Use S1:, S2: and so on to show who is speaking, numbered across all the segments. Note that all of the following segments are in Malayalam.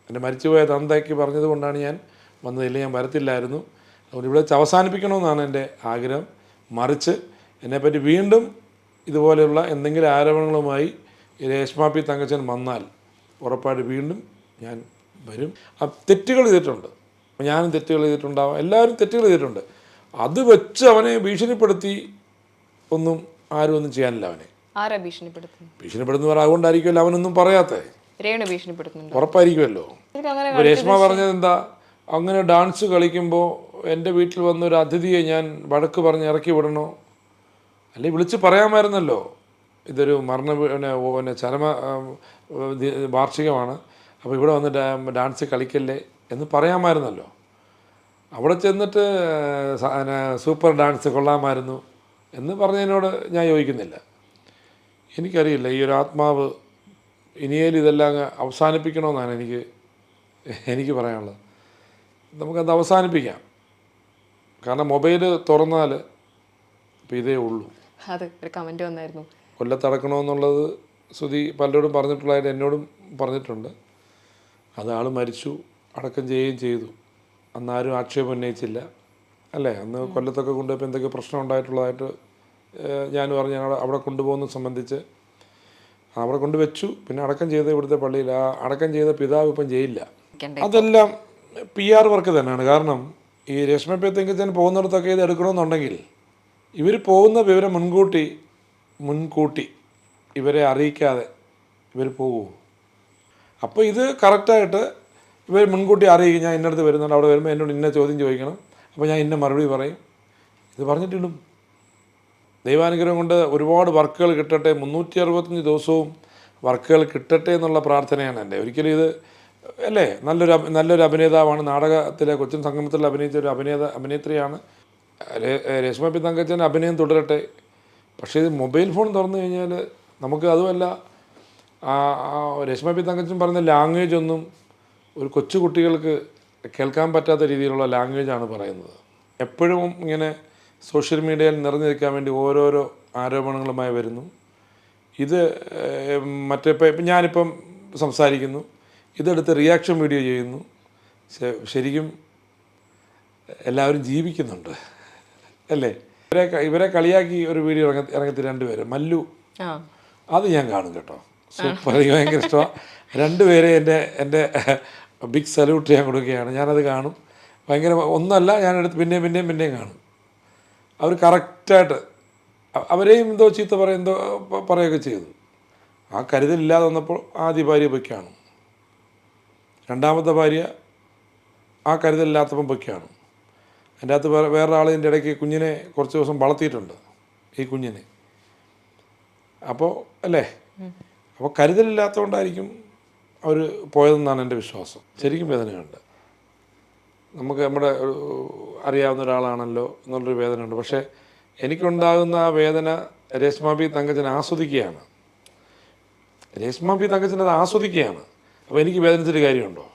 S1: എൻ്റെ മരിച്ചുപോയ തന്തയ്ക്ക് പറഞ്ഞത് കൊണ്ടാണ് ഞാൻ വന്നതില്ല, ഞാൻ വരത്തില്ലായിരുന്നു. അതുകൊണ്ട് ഇവിടെ വെച്ച് അവസാനിപ്പിക്കണമെന്നാണ് എൻ്റെ ആഗ്രഹം. മറിച്ച് എന്നെപ്പറ്റി വീണ്ടും ഇതുപോലെയുള്ള എന്തെങ്കിലും ആരോപണങ്ങളുമായി രേഷ്മ പി തങ്കച്ചൻ വന്നാൽ ഉറപ്പായിട്ട് വീണ്ടും ഞാൻ വരും. തെറ്റുകൾ ചെയ്തിട്ടുണ്ട്, ഞാനും തെറ്റുകൾ ചെയ്തിട്ടുണ്ടാവാം, എല്ലാവരും തെറ്റുകൾ ചെയ്തിട്ടുണ്ട്. അത് വെച്ച് അവനെ ഭീഷണിപ്പെടുത്തി ഒന്നും ആരും ഒന്നും ചെയ്യാനില്ല. അവനെ
S2: ആരാ ഭീഷണിപ്പെടുത്തുന്നത്?
S1: അതുകൊണ്ടായിരിക്കുമല്ലോ അവനൊന്നും പറയാത്തേ.
S2: രേണു ഭീഷണിപ്പെടുത്തുന്നുണ്ട്,
S1: ഉറപ്പായിരിക്കുമല്ലോ. രേഷ്മ പറഞ്ഞത് എന്താ, അങ്ങനെ ഡാൻസ് കളിക്കുമ്പോൾ എൻ്റെ വീട്ടിൽ വന്നൊരു അതിഥിയെ ഞാൻ വഴക്ക് പറഞ്ഞ് ഇറക്കി വിടണോ? അല്ലെങ്കിൽ വിളിച്ച് പറയാമായിരുന്നല്ലോ, ഇതൊരു പിന്നെ ചരമ വാർഷികമാണ്, അപ്പോൾ ഇവിടെ വന്ന് ഡാൻസ് കളിക്കല്ലേ എന്ന് പറയാമായിരുന്നല്ലോ. അവിടെ ചെന്നിട്ട് സൂപ്പർ ഡാൻസ് കൊള്ളാമായിരുന്നു എന്ന് പറഞ്ഞതിനോട് ഞാൻ യോജിക്കുന്നില്ല. എനിക്കറിയില്ല, ഈ ഒരു ആത്മാവ് ഇനിയേലും ഇതെല്ലാം അവസാനിപ്പിക്കണമെന്നാണ് എനിക്ക് പറയാനുള്ളത്. നമുക്കത് അവസാനിപ്പിക്കാം. കാരണം മൊബൈൽ തുറന്നാൽ ഇപ്പോൾ ഇതേ ഉള്ളൂ.
S2: അത് ഒരു കമൻറ്റ് വന്നായിരുന്നു,
S1: കൊല്ലത്തടക്കണമെന്നുള്ളത് ശ്രുതി പലരോടും പറഞ്ഞിട്ടുള്ളതായിട്ട് എന്നോടും പറഞ്ഞിട്ടുണ്ട്. അത് ആൾ മരിച്ചു, അടക്കം ചെയ്യുകയും ചെയ്തു. അന്നാരും ആക്ഷേപം ഉന്നയിച്ചില്ല അല്ലേ? അന്ന് കൊല്ലത്തൊക്കെ കൊണ്ടുപോയപ്പോൾ എന്തൊക്കെ പ്രശ്നം ഉണ്ടായിട്ടുള്ളതായിട്ട് ഞാൻ പറഞ്ഞു. അവിടെ കൊണ്ടുപോകുന്നത് സംബന്ധിച്ച് അവിടെ കൊണ്ടുവച്ചു. പിന്നെ അടക്കം ചെയ്ത ഇവിടുത്തെ പള്ളിയിൽ ആ അടക്കം ചെയ്ത പിതാവ് ഇപ്പം ജയിലില്ല. അതെല്ലാം PR വർക്ക് തന്നെയാണ്. കാരണം ഈ രേഷ്മ പി തങ്കച്ചൻ പോകുന്നിടത്തൊക്കെ ഇത് എടുക്കണമെന്നുണ്ടെങ്കിൽ ഇവർ പോകുന്ന വിവരം മുൻകൂട്ടി ഇവരെ അറിയിക്കാതെ ഇവർ പോകുമോ? അപ്പോൾ ഇത് കറക്റ്റായിട്ട് ഇവർ മുൻകൂട്ടി അറിയിക്കും, ഞാൻ ഇന്നടത്ത് വരുന്നുണ്ട്, അവിടെ വരുമ്പോൾ എന്നോട് ഇന്ന ചോദ്യം ചോദിക്കണം, അപ്പോൾ ഞാൻ ഇന്ന മറുപടി പറയും. ഇത് പറഞ്ഞിട്ടിടും. ദൈവാനുഗ്രഹം കൊണ്ട് ഒരുപാട് വർക്കുകൾ കിട്ടട്ടെ, 365 ദിവസവും വർക്കുകൾ കിട്ടട്ടെ എന്നുള്ള പ്രാർത്ഥനയാണ് എൻ്റെ. ഒരിക്കലും ഇത് അല്ലേ, നല്ലൊരു അഭിനേതാവാണ്, നാടകത്തിലെ കൊച്ചിൻ സംഗമത്തിൽ അഭിനയിച്ച ഒരു അഭിനേത്രിയാണ് രേഷ്മ പി തങ്കച്ചൻ. അഭിനയം തുടരട്ടെ. പക്ഷേ ഇത് മൊബൈൽ ഫോൺ തുറന്നു കഴിഞ്ഞാൽ നമുക്ക് അതുമല്ല, രേഷ്മ പി തങ്കച്ചൻ പറയുന്ന ലാംഗ്വേജ് ഒന്നും ഒരു കൊച്ചു കുട്ടികൾക്ക് കേൾക്കാൻ പറ്റാത്ത രീതിയിലുള്ള ലാംഗ്വേജാണ് പറയുന്നത്. എപ്പോഴും ഇങ്ങനെ സോഷ്യൽ മീഡിയയിൽ നിറഞ്ഞു നിൽക്കാൻ വേണ്ടി ഓരോരോ ആരോപണങ്ങളുമായി വരുന്നു. ഇത് ഇപ്പം ഞാനിപ്പം സംസാരിക്കുന്നു, ഇതെടുത്ത് റിയാക്ഷൻ വീഡിയോ ചെയ്യുന്നു. ശരിക്കും എല്ലാവരും ജീവിക്കുന്നുണ്ട് അല്ലേ? ഇവരെ കളിയാക്കി ഒരു വീഡിയോ ഇറങ്ങത്തി രണ്ടുപേര്, മല്ലു, അത് ഞാൻ കാണും കേട്ടോ. സൂപ്പർ, എനിക്ക് ഭയങ്കര ഇഷ്ടമാണ്. രണ്ടുപേരെ എൻ്റെ ബിഗ് സല്യൂട്ട് ഞാൻ കൊടുക്കുകയാണ്. ഞാനത് കാണും. ഭയങ്കര ഒന്നല്ല, ഞാനെടുത്ത് പിന്നെയും കാണും. അവർ കറക്റ്റായിട്ട് അവരെയും എന്തോ ചീത്ത എന്തോ പറയുകയൊക്കെ ചെയ്തു. ആ കരുതലില്ലാതെ വന്നപ്പോൾ ആദ്യ ഭാര്യ പോയി കാണും, രണ്ടാമത്തെ ഭാര്യ ആ കരുതലില്ലാത്തപ്പം പോയി കാണും. അതിൻ്റെ അകത്ത് വേറൊരാൾ ഇതിൻ്റെ ഇടയ്ക്ക് കുഞ്ഞിനെ കുറച്ച് ദിവസം വളർത്തിയിട്ടുണ്ട്, ഈ കുഞ്ഞിനെ. അപ്പോൾ അല്ലേ, അപ്പോൾ കരുതലില്ലാത്തതുകൊണ്ടായിരിക്കും അവർ പോയതെന്നാണ് എൻ്റെ വിശ്വാസം. ശരിക്കും വേദനയുണ്ട്. നമുക്ക് നമ്മുടെ അറിയാവുന്ന ഒരാളാണല്ലോ എന്നുള്ളൊരു വേദനയുണ്ട്. പക്ഷേ എനിക്കുണ്ടാകുന്ന ആ വേദന രേഷ്മ പി തങ്കച്ചൻ ആസ്വദിക്കുകയാണ്. രേഷ്മ പി തങ്കച്ചൻ അത് ആസ്വദിക്കുകയാണ്. അപ്പോൾ എനിക്ക് വേദനിച്ചൊരു കാര്യമുണ്ടോ?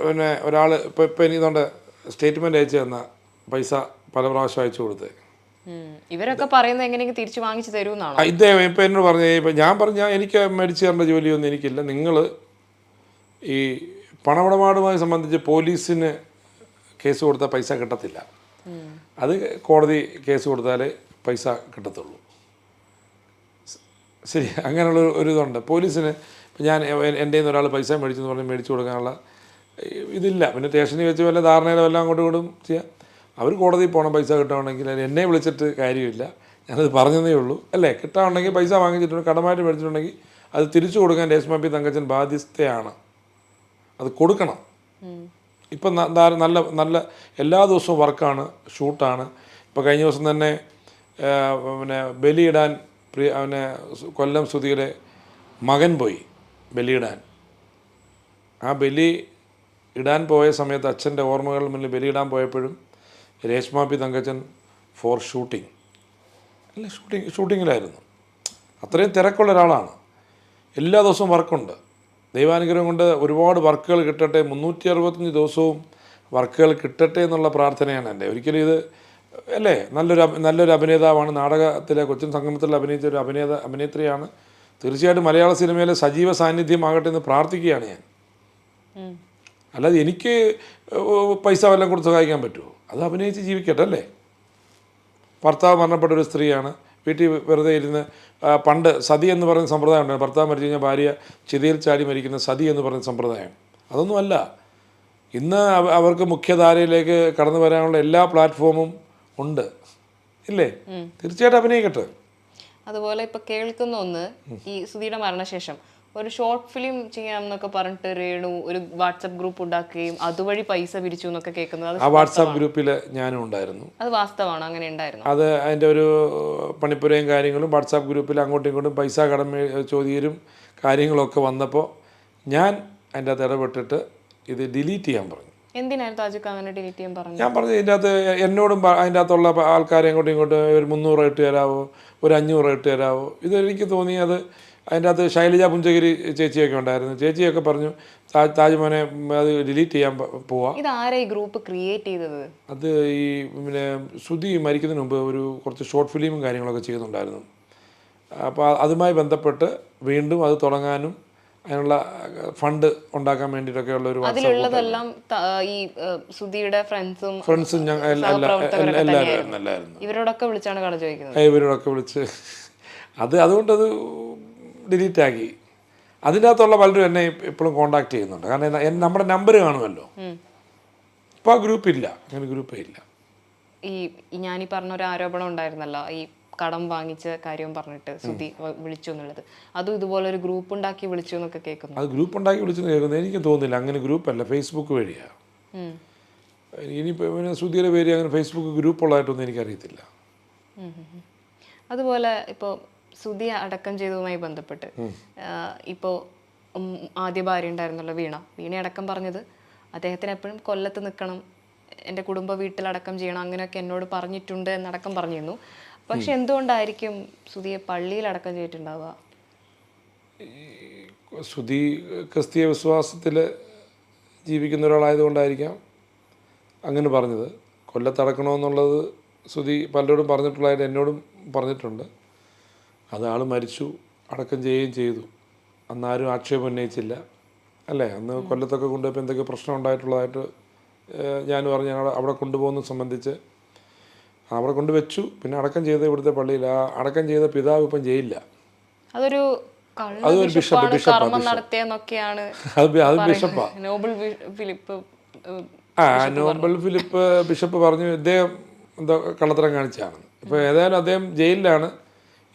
S1: പിന്നെ ഒരാൾ ഇപ്പം എനിക്കുണ്ട് സ്റ്റേറ്റ്മെൻറ്റ് അയച്ചു തന്ന പൈസ പല പ്രാവശ്യം അയച്ചു കൊടുത്തേ.
S2: ഇവരൊക്കെ പറയുന്നത് എങ്ങനെയെങ്കിലും തിരിച്ചു വാങ്ങിച്ചു തരുമെന്നാണോ?
S1: ഇദ്ദേഹം ഇപ്പം എന്നോട് പറഞ്ഞു, ഇപ്പം ഞാൻ എനിക്ക് മേടിച്ചു തരേണ്ട ജോലിയൊന്നും എനിക്കില്ല, നിങ്ങൾ ഈ പണമിടപാടുമായി സംബന്ധിച്ച് പോലീസിന് കേസ് കൊടുത്താൽ പൈസ കിട്ടത്തില്ല, അത് കോടതി കേസ് കൊടുത്താലേ പൈസ കിട്ടത്തുള്ളൂ. ശരി, അങ്ങനെയുള്ള ഒരിതുണ്ട് പോലീസിന്. ഇപ്പം ഞാൻ എൻ്റെ നിന്ന് ഒരാൾ പൈസ മേടിച്ചെന്ന് പറഞ്ഞ് മേടിച്ചു കൊടുക്കാനുള്ള ഇതില്ല. പിന്നെ സ്റ്റേഷനിൽ വെച്ച് വല്ല ധാരണയിലും എല്ലാം അങ്ങോട്ടും ഇങ്ങോട്ടും ചെയ്യാം. അവർ കോടതിയിൽ പോകണം പൈസ കിട്ടുകയാണെങ്കിൽ. എന്നെ വിളിച്ചിട്ട് കാര്യമില്ല, ഞാനത് പറഞ്ഞതേ ഉള്ളൂ അല്ലേ. കിട്ടാനുണ്ടെങ്കിൽ പൈസ വാങ്ങിച്ചിട്ടുണ്ട്, കടമായിട്ട് മേടിച്ചിട്ടുണ്ടെങ്കിൽ അത് തിരിച്ചു കൊടുക്കാൻ രേഷ്മ പി തങ്കച്ചൻ ബാധ്യസ്ഥയാണ്, അത് കൊടുക്കണം. ഇപ്പം നല്ല എല്ലാ ദിവസവും വർക്കാണ്, ഷൂട്ടാണ്. ഇപ്പോൾ കഴിഞ്ഞ ദിവസം തന്നെ പിന്നെ ബലിയിടാൻ പിന്നെ കൊല്ലം ശ്രുതിയുടെ മകൻ പോയി ബലിയിടാൻ. ആ ബലി ഇടാൻ പോയ സമയത്ത് അച്ഛൻ്റെ ഓർമ്മകൾ മുന്നിൽ ബലിയിടാൻ പോയപ്പോഴും Reshma P Thankachan for shooting അല്ല ഷൂട്ടിങ്ങിലായിരുന്നു. അത്രയും തിരക്കുള്ള ഒരാളാണ്. എല്ലാ ദിവസവും വർക്കുണ്ട്. ദൈവാനുഗ്രഹം കൊണ്ട് ഒരുപാട് വർക്കുകൾ കിട്ടട്ടെ, 365 ദിവസവും വർക്കുകൾ കിട്ടട്ടെ എന്നുള്ള പ്രാർത്ഥനയാണ് എൻ്റെ. ഒരിക്കലും ഇത് അല്ലേ, നല്ലൊരു അഭിനേതാവാണ്, നാടകത്തിലെ കൊച്ചിൻ സംഗമത്തിൽ അഭിനയിച്ച ഒരു അഭിനേത്രിയാണ്. തീർച്ചയായിട്ടും മലയാള സിനിമയിലെ സജീവ സാന്നിധ്യമാകട്ടെ എന്ന് പ്രാർത്ഥിക്കുകയാണ് ഞാൻ. അല്ലാതെ എനിക്ക് പൈസ വല്ലതും കൊടുത്ത് സഹായിക്കാൻ പറ്റുമോ? അത് അഭിനയിച്ച് ജീവിക്കട്ടെ അല്ലേ. ഭർത്താവ് മരണപ്പെട്ട ഒരു സ്ത്രീയാണ്, വീട്ടിൽ വെറുതെ ഇരുന്ന് പണ്ട് സതി എന്ന് പറയുന്ന സമ്പ്രദായം ഉണ്ടായിരുന്നു. ഭർത്താവ് മരിച്ചു കഴിഞ്ഞാൽ ഭാര്യ ചിതയിൽ ചാടി മരിക്കുന്ന സതി എന്ന് പറയുന്ന സമ്പ്രദായം. അതൊന്നുമല്ല. ഇന്ന് അവർക്ക് മുഖ്യധാരയിലേക്ക് കടന്നു വരാനുള്ള എല്ലാ പ്ലാറ്റ്ഫോമും ഉണ്ട് ഇല്ലേ? തീർച്ചയായിട്ടും അഭിനയിക്കട്ടെ.
S2: അതുപോലെ ഇപ്പൊ കേൾക്കുന്ന ഒന്ന്, ഈ സുധിയുടെ മരണശേഷം ഒരു ഷോർട്ട് ഫിലിം ചെയ്യാമെന്നൊക്കെ പറഞ്ഞിട്ട് രേണു ഒരു വാട്സപ്പ് ഗ്രൂപ്പ് ഉണ്ടാക്കുകയും അതുവഴി പൈസ പിരിച്ചു എന്നൊക്കെ കേൾക്കുന്നത്.
S1: ആ വാട്സാപ്പ് ഗ്രൂപ്പിൽ ഞാനും ഉണ്ടായിരുന്നു.
S2: അത് വാസ്തവമാണോ? അങ്ങനെ ഉണ്ടായിരുന്നു?
S1: അത് അതിൻ്റെ ഒരു പണിപ്പുരയും കാര്യങ്ങളും വാട്സാപ്പ് ഗ്രൂപ്പിൽ അങ്ങോട്ടും ഇങ്ങോട്ടും പൈസ ചോദ്യരും കാര്യങ്ങളൊക്കെ വന്നപ്പോൾ ഞാൻ അതിൻ്റെ അകത്ത് ഇടപെട്ടിട്ട് ഇത് ഡിലീറ്റ് ചെയ്യാൻ പറഞ്ഞു.
S2: എന്തിനായിരുന്നു താജുക്ക് അങ്ങനെ ഡിലീറ്റ് ചെയ്യാൻ പറഞ്ഞു?
S1: ഞാൻ പറഞ്ഞു ഇതിൻ്റെ അകത്ത് എന്നോടും അതിൻ്റെ അകത്തുള്ള ആൾക്കാരെ അങ്ങോട്ടും ഇങ്ങോട്ടും ഒരു 300 ഇട്ട് തരാമോ, ഒരു 500 ഇട്ട് തരാമോ. ഇതെനിക്ക് തോന്നി അത് അതിൻ്റെ അകത്ത് ശൈലജ പുഞ്ചഗിരി ചേച്ചിയൊക്കെ ഉണ്ടായിരുന്നു. ചേച്ചിയൊക്കെ പറഞ്ഞു താജ്മോനെ അത് ഡിലീറ്റ് ചെയ്യാൻ പോവാം.
S2: ഇത് ആരാ ഈ ഗ്രൂപ്പ് ക്രിയേറ്റ് ചെയ്തത്?
S1: അത് ഈ പിന്നെ സുധി മരിക്കുന്നതിന് മുമ്പ് കുറച്ച് ഷോർട്ട് ഫിലിമും കാര്യങ്ങളൊക്കെ ചെയ്യുന്നുണ്ടായിരുന്നു. അപ്പോൾ അതുമായി ബന്ധപ്പെട്ട് വീണ്ടും അത് തുടങ്ങാനും അതിനുള്ള ഫണ്ട് ഉണ്ടാക്കാൻ വേണ്ടിയിട്ടൊക്കെ ഉള്ള ഒരു
S2: അതിലുള്ളതെല്ലാം ഈ സുധിയുടെ ഫ്രണ്ട്സും
S1: എല്ലാവരും
S2: ഇവരോടൊക്കെ വിളിച്ചാണ് കട ചോദിക്കുന്നത്.
S1: ഇവരോടൊക്കെ വിളിച്ച് അതുകൊണ്ടത് ഡിലീറ്റ് ആക്കി. അതിൻ്റെ അകത്തുള്ള പലരും എന്നെ ഇപ്പോഴും കോണ്ടാക്ട് ചെയ്യുന്നുണ്ട്. കാരണം നമ്മുടെ നമ്പർ കാണുമല്ലോ. ഇപ്പോൾ ആ ഗ്രൂപ്പില്ല, അങ്ങനെ ഗ്രൂപ്പേ ഇല്ല.
S2: ഞാനീ പറഞ്ഞൊരു ആരോപണം ഉണ്ടായിരുന്നല്ലോ, ഈ കടം വാങ്ങിച്ച കാര്യം പറഞ്ഞിട്ട് സുധി വിളിച്ചു എന്നുള്ളത്. അതും ഇതുപോലെ ഒരു ഗ്രൂപ്പ് ഉണ്ടാക്കി വിളിച്ചു എന്നൊക്കെ കേൾക്കുന്നു.
S1: അത് ഗ്രൂപ്പ് ഉണ്ടാക്കി വിളിച്ചെന്ന് കേൾക്കുന്നത് എനിക്ക് തോന്നുന്നില്ല. അങ്ങനെ ഗ്രൂപ്പല്ല, ഫേസ്ബുക്ക് വഴിയാണ്. ഇനിയിപ്പോൾ സുധിയുടെ പേര് അങ്ങനെ ഫേസ്ബുക്ക് ഗ്രൂപ്പുള്ളതായിട്ടൊന്നും എനിക്കറിയത്തില്ല.
S2: അതുപോലെ ഇപ്പോൾ സുധി അടക്കം ചെയ്തതുമായി ബന്ധപ്പെട്ട് ഇപ്പോൾ ആദ്യ ഭാര്യ ഉണ്ടായിരുന്നല്ലോ വീണ അടക്കം പറഞ്ഞത് അദ്ദേഹത്തിന് എപ്പോഴും കൊല്ലത്ത് നിൽക്കണം, എൻ്റെ കുടുംബ വീട്ടിലടക്കം ചെയ്യണം, അങ്ങനെയൊക്കെ എന്നോട് പറഞ്ഞിട്ടുണ്ട് എന്നടക്കം പറഞ്ഞിരുന്നു. പക്ഷെ എന്തുകൊണ്ടായിരിക്കും സുധിയെ പള്ളിയിൽ അടക്കം ചെയ്തിട്ടുണ്ടാവുക?
S1: സുധി ക്രിസ്തീയ വിശ്വാസത്തിൽ ജീവിക്കുന്ന ഒരാളായതുകൊണ്ടായിരിക്കാം അങ്ങനെ പറഞ്ഞത്. കൊല്ലത്തടക്കണമെന്നുള്ളത് സുധി പലരോടും പറഞ്ഞിട്ടുള്ളതായിട്ട് എന്നോടും പറഞ്ഞിട്ടുണ്ട്. അത് ആൾ മരിച്ചു, അടക്കം ചെയ്യുകയും ചെയ്തു. അന്നാരും ആക്ഷേപം ഉന്നയിച്ചില്ല അല്ലേ? അന്ന് കൊല്ലത്തൊക്കെ കൊണ്ടുപോയപ്പോൾ എന്തൊക്കെ പ്രശ്നം ഉണ്ടായിട്ടുള്ളതായിട്ട് ഞാൻ പറഞ്ഞു. അവിടെ കൊണ്ടുപോകുന്നത് സംബന്ധിച്ച് അവിടെ കൊണ്ടുവച്ചു. പിന്നെ അടക്കം ചെയ്ത ഇവിടുത്തെ പള്ളിയിൽ ആ അടക്കം ചെയ്ത പിതാവ് ഇപ്പം ജയിലില്ല.
S2: അതൊരു
S1: ബിഷപ്പാണ്. നോബൽ ഫിലിപ്പ് ബിഷപ്പ് പറഞ്ഞു ഇദ്ദേഹം എന്തോ കള്ളത്തരം കാണിച്ചാണ്. ഇപ്പോൾ ഏതായാലും അദ്ദേഹം ജയിലിലാണ്.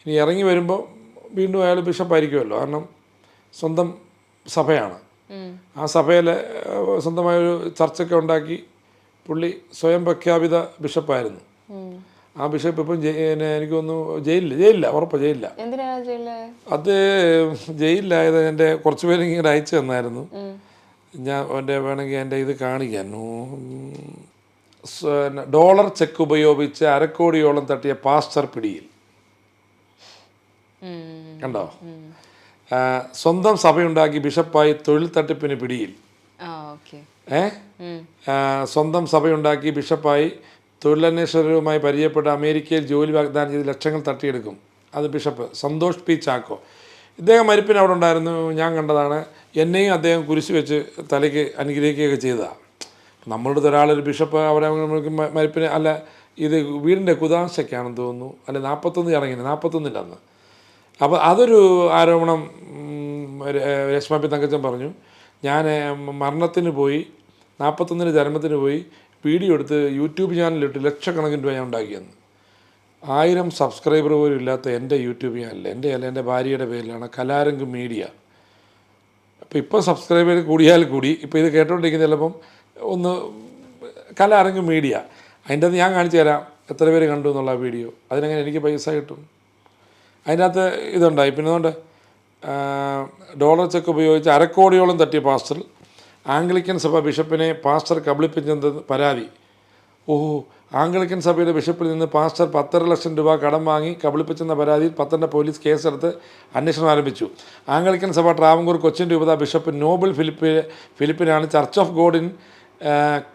S1: ഇനി ഇറങ്ങി വരുമ്പോൾ വീണ്ടും അയാൾ ബിഷപ്പായിരിക്കുമല്ലോ. കാരണം സ്വന്തം സഭയാണ്. ആ സഭയിൽ സ്വന്തമായൊരു ചർച്ചൊക്കെ ഉണ്ടാക്കി പുള്ളി സ്വയം പ്രഖ്യാപിത ബിഷപ്പായിരുന്നു. ആ ബിഷപ്പ് ഇപ്പം എനിക്ക് തോന്നുന്നു ജയിലില്ല, ഉറപ്പാണ് ജയിലില്ല. അത് ജയിലിലായത് എൻ്റെ കുറച്ച് പേര് ഇങ്ങനെ അയച്ചു തന്നായിരുന്നു. ഞാൻ വേണമെങ്കിൽ എൻ്റെ ഇത് കാണിക്കാൻ. ഡോളർ ചെക്ക് ഉപയോഗിച്ച് 1/2 കോടിയോളം തട്ടിയ പാസ്റ്റർ പിടിയിൽ. കണ്ടോ? സ്വന്തം സഭയുണ്ടാക്കി ബിഷപ്പായി തൊഴിൽ തട്ടിപ്പിന് പിടിയിൽ. സ്വന്തം സഭയുണ്ടാക്കി ബിഷപ്പായി തൊഴിലന്വേഷകരുമായി പരിചയപ്പെട്ട അമേരിക്കയിൽ ജോലി വാഗ്ദാനം ചെയ്ത് ലക്ഷങ്ങൾ തട്ടിയെടുക്കും. അത് ബിഷപ്പ് സന്തോഷ് പി ചാക്കോ. ഇദ്ദേഹം മരിപ്പിന് അവിടെ ഉണ്ടായിരുന്നു, ഞാൻ കണ്ടതാണ്. എന്നെയും അദ്ദേഹം കുരിശ് വെച്ച് തലയ്ക്ക് അനുഗ്രഹിക്കുകയൊക്കെ ചെയ്തതാണ്. നമ്മളുടെ ഒരാളൊരു ബിഷപ്പ് അവിടെ മരിപ്പിന് അല്ല, ഇത് വീടിൻ്റെ കുതാശയ്ക്കാണെന്ന് തോന്നുന്നു, അല്ല 41 ഇറങ്ങിയത് 41 അന്ന്. അപ്പോൾ അതൊരു ആരോപണം രശ്മ പി തങ്കച്ചൻ പറഞ്ഞു. ഞാൻ മരണത്തിന് പോയി, 41 ജന്മത്തിന് പോയി, വീഡിയോ എടുത്ത് യൂട്യൂബ് ചാനലിലിട്ട് ലക്ഷക്കണക്കിന് രൂപ ഞാൻ ഉണ്ടാക്കിയെന്ന്. 1000 സബ്സ്ക്രൈബർ പോലും ഇല്ലാത്ത എൻ്റെ യൂട്യൂബ് ചാനൽ എൻ്റെ ഭാര്യയുടെ പേരിലാണ്, കലാരംഗ് മീഡിയ. അപ്പോൾ ഇപ്പം സബ്സ്ക്രൈബർ കൂടിയാൽ കൂടി, ഇപ്പോൾ ഇത് കേട്ടോണ്ടിരിക്കുന്ന ചിലപ്പം ഒന്ന് കലാരംഗ് മീഡിയ, അതിൻ്റെ അത് ഞാൻ കാണിച്ചു തരാം എത്ര പേര് കണ്ടു എന്നുള്ള വീഡിയോ. അതിനെങ്ങനെ എനിക്ക് പൈസ കിട്ടും? അതിൻ്റെ അകത്ത് ഇതുണ്ടായി. പിന്നെ അതുകൊണ്ട് ഡോളർ ചെക്ക് ഉപയോഗിച്ച് 1/2 കോടിയോളം തട്ടിയ പാസ്റ്റർ. ആംഗ്ലിക്കൻ സഭ ബിഷപ്പിനെ പാസ്റ്റർ കബളിപ്പിച്ചെന്ന് പരാതി. ആംഗ്ലിക്കൻ സഭയുടെ ബിഷപ്പിൽ നിന്ന് പാസ്റ്റർ 10.5 ലക്ഷം രൂപ കടം വാങ്ങി കബളിപ്പിച്ചെന്ന പരാതിയിൽ പത്തനംതിട്ട പോലീസ് കേസെടുത്ത് അന്വേഷണം ആരംഭിച്ചു. ആംഗ്ലിക്കൻ സഭ ട്രാവൻകൂർ കൊച്ചിൻ രൂപത ബിഷപ്പ് നോബൽ ഫിലിപ്പിനാണ് church of God in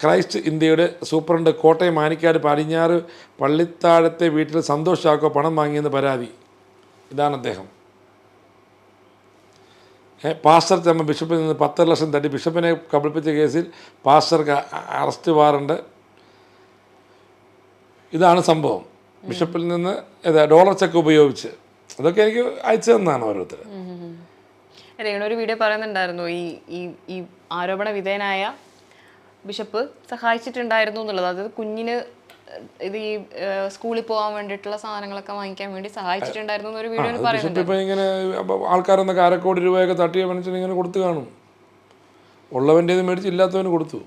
S1: Christ ഇന്ത്യയുടെ സൂപ്രണ്ട് കോട്ടയം മാനിക്കാട് പടിഞ്ഞാറ് പള്ളിത്താഴത്തെ വീട്ടിൽ സന്തോഷ് ചാക്കോ പണം വാങ്ങിയെന്ന് പരാതി. ഇതാണ് അദ്ദേഹം. പാസ്റ്റർ ചെമ്മ ബിഷപ്പിൽ നിന്ന് 10 ലക്ഷം തട്ടി ബിഷപ്പിനെ കബളിപ്പിച്ച കേസിൽ പാസ്റ്റർക്ക് അറസ്റ്റ് വാറണ്ട്. ഇതാണ് സംഭവം. ബിഷപ്പിൽ നിന്ന് ഡോളർ ചെക്ക് ഉപയോഗിച്ച് അതൊക്കെ എനിക്ക് അയച്ചു തന്നാണ് ഓരോരുത്തർ.
S2: രേണു ഒരു വീഡിയോ പറയുന്നുണ്ടായിരുന്നു ഈ ആരോപണ വിധേയനായ ബിഷപ്പ് സഹായിച്ചിട്ടുണ്ടായിരുന്നു എന്നുള്ളത്. അതായത് കുഞ്ഞിന് ഇത് ഈ സ്കൂളിൽ പോകാൻ വേണ്ടിയിട്ടുള്ള സാധനങ്ങളൊക്കെ വാങ്ങിക്കാൻ വേണ്ടി സഹായിച്ചിട്ടുണ്ടായിരുന്നു എന്നൊരു വീഡിയോയിൽ പറയുന്നുണ്ട്.
S1: ഇപ്പം ഇങ്ങനെ ആൾക്കാരൊന്നൊക്കെ 250 രൂപയൊക്കെ തട്ടിയ മനുഷ്യന് ഇങ്ങനെ കൊടുത്തു കാണും. ഉള്ളവൻ്റെ മേടിച്ച് ഇല്ലാത്തവന് കൊടുത്തു.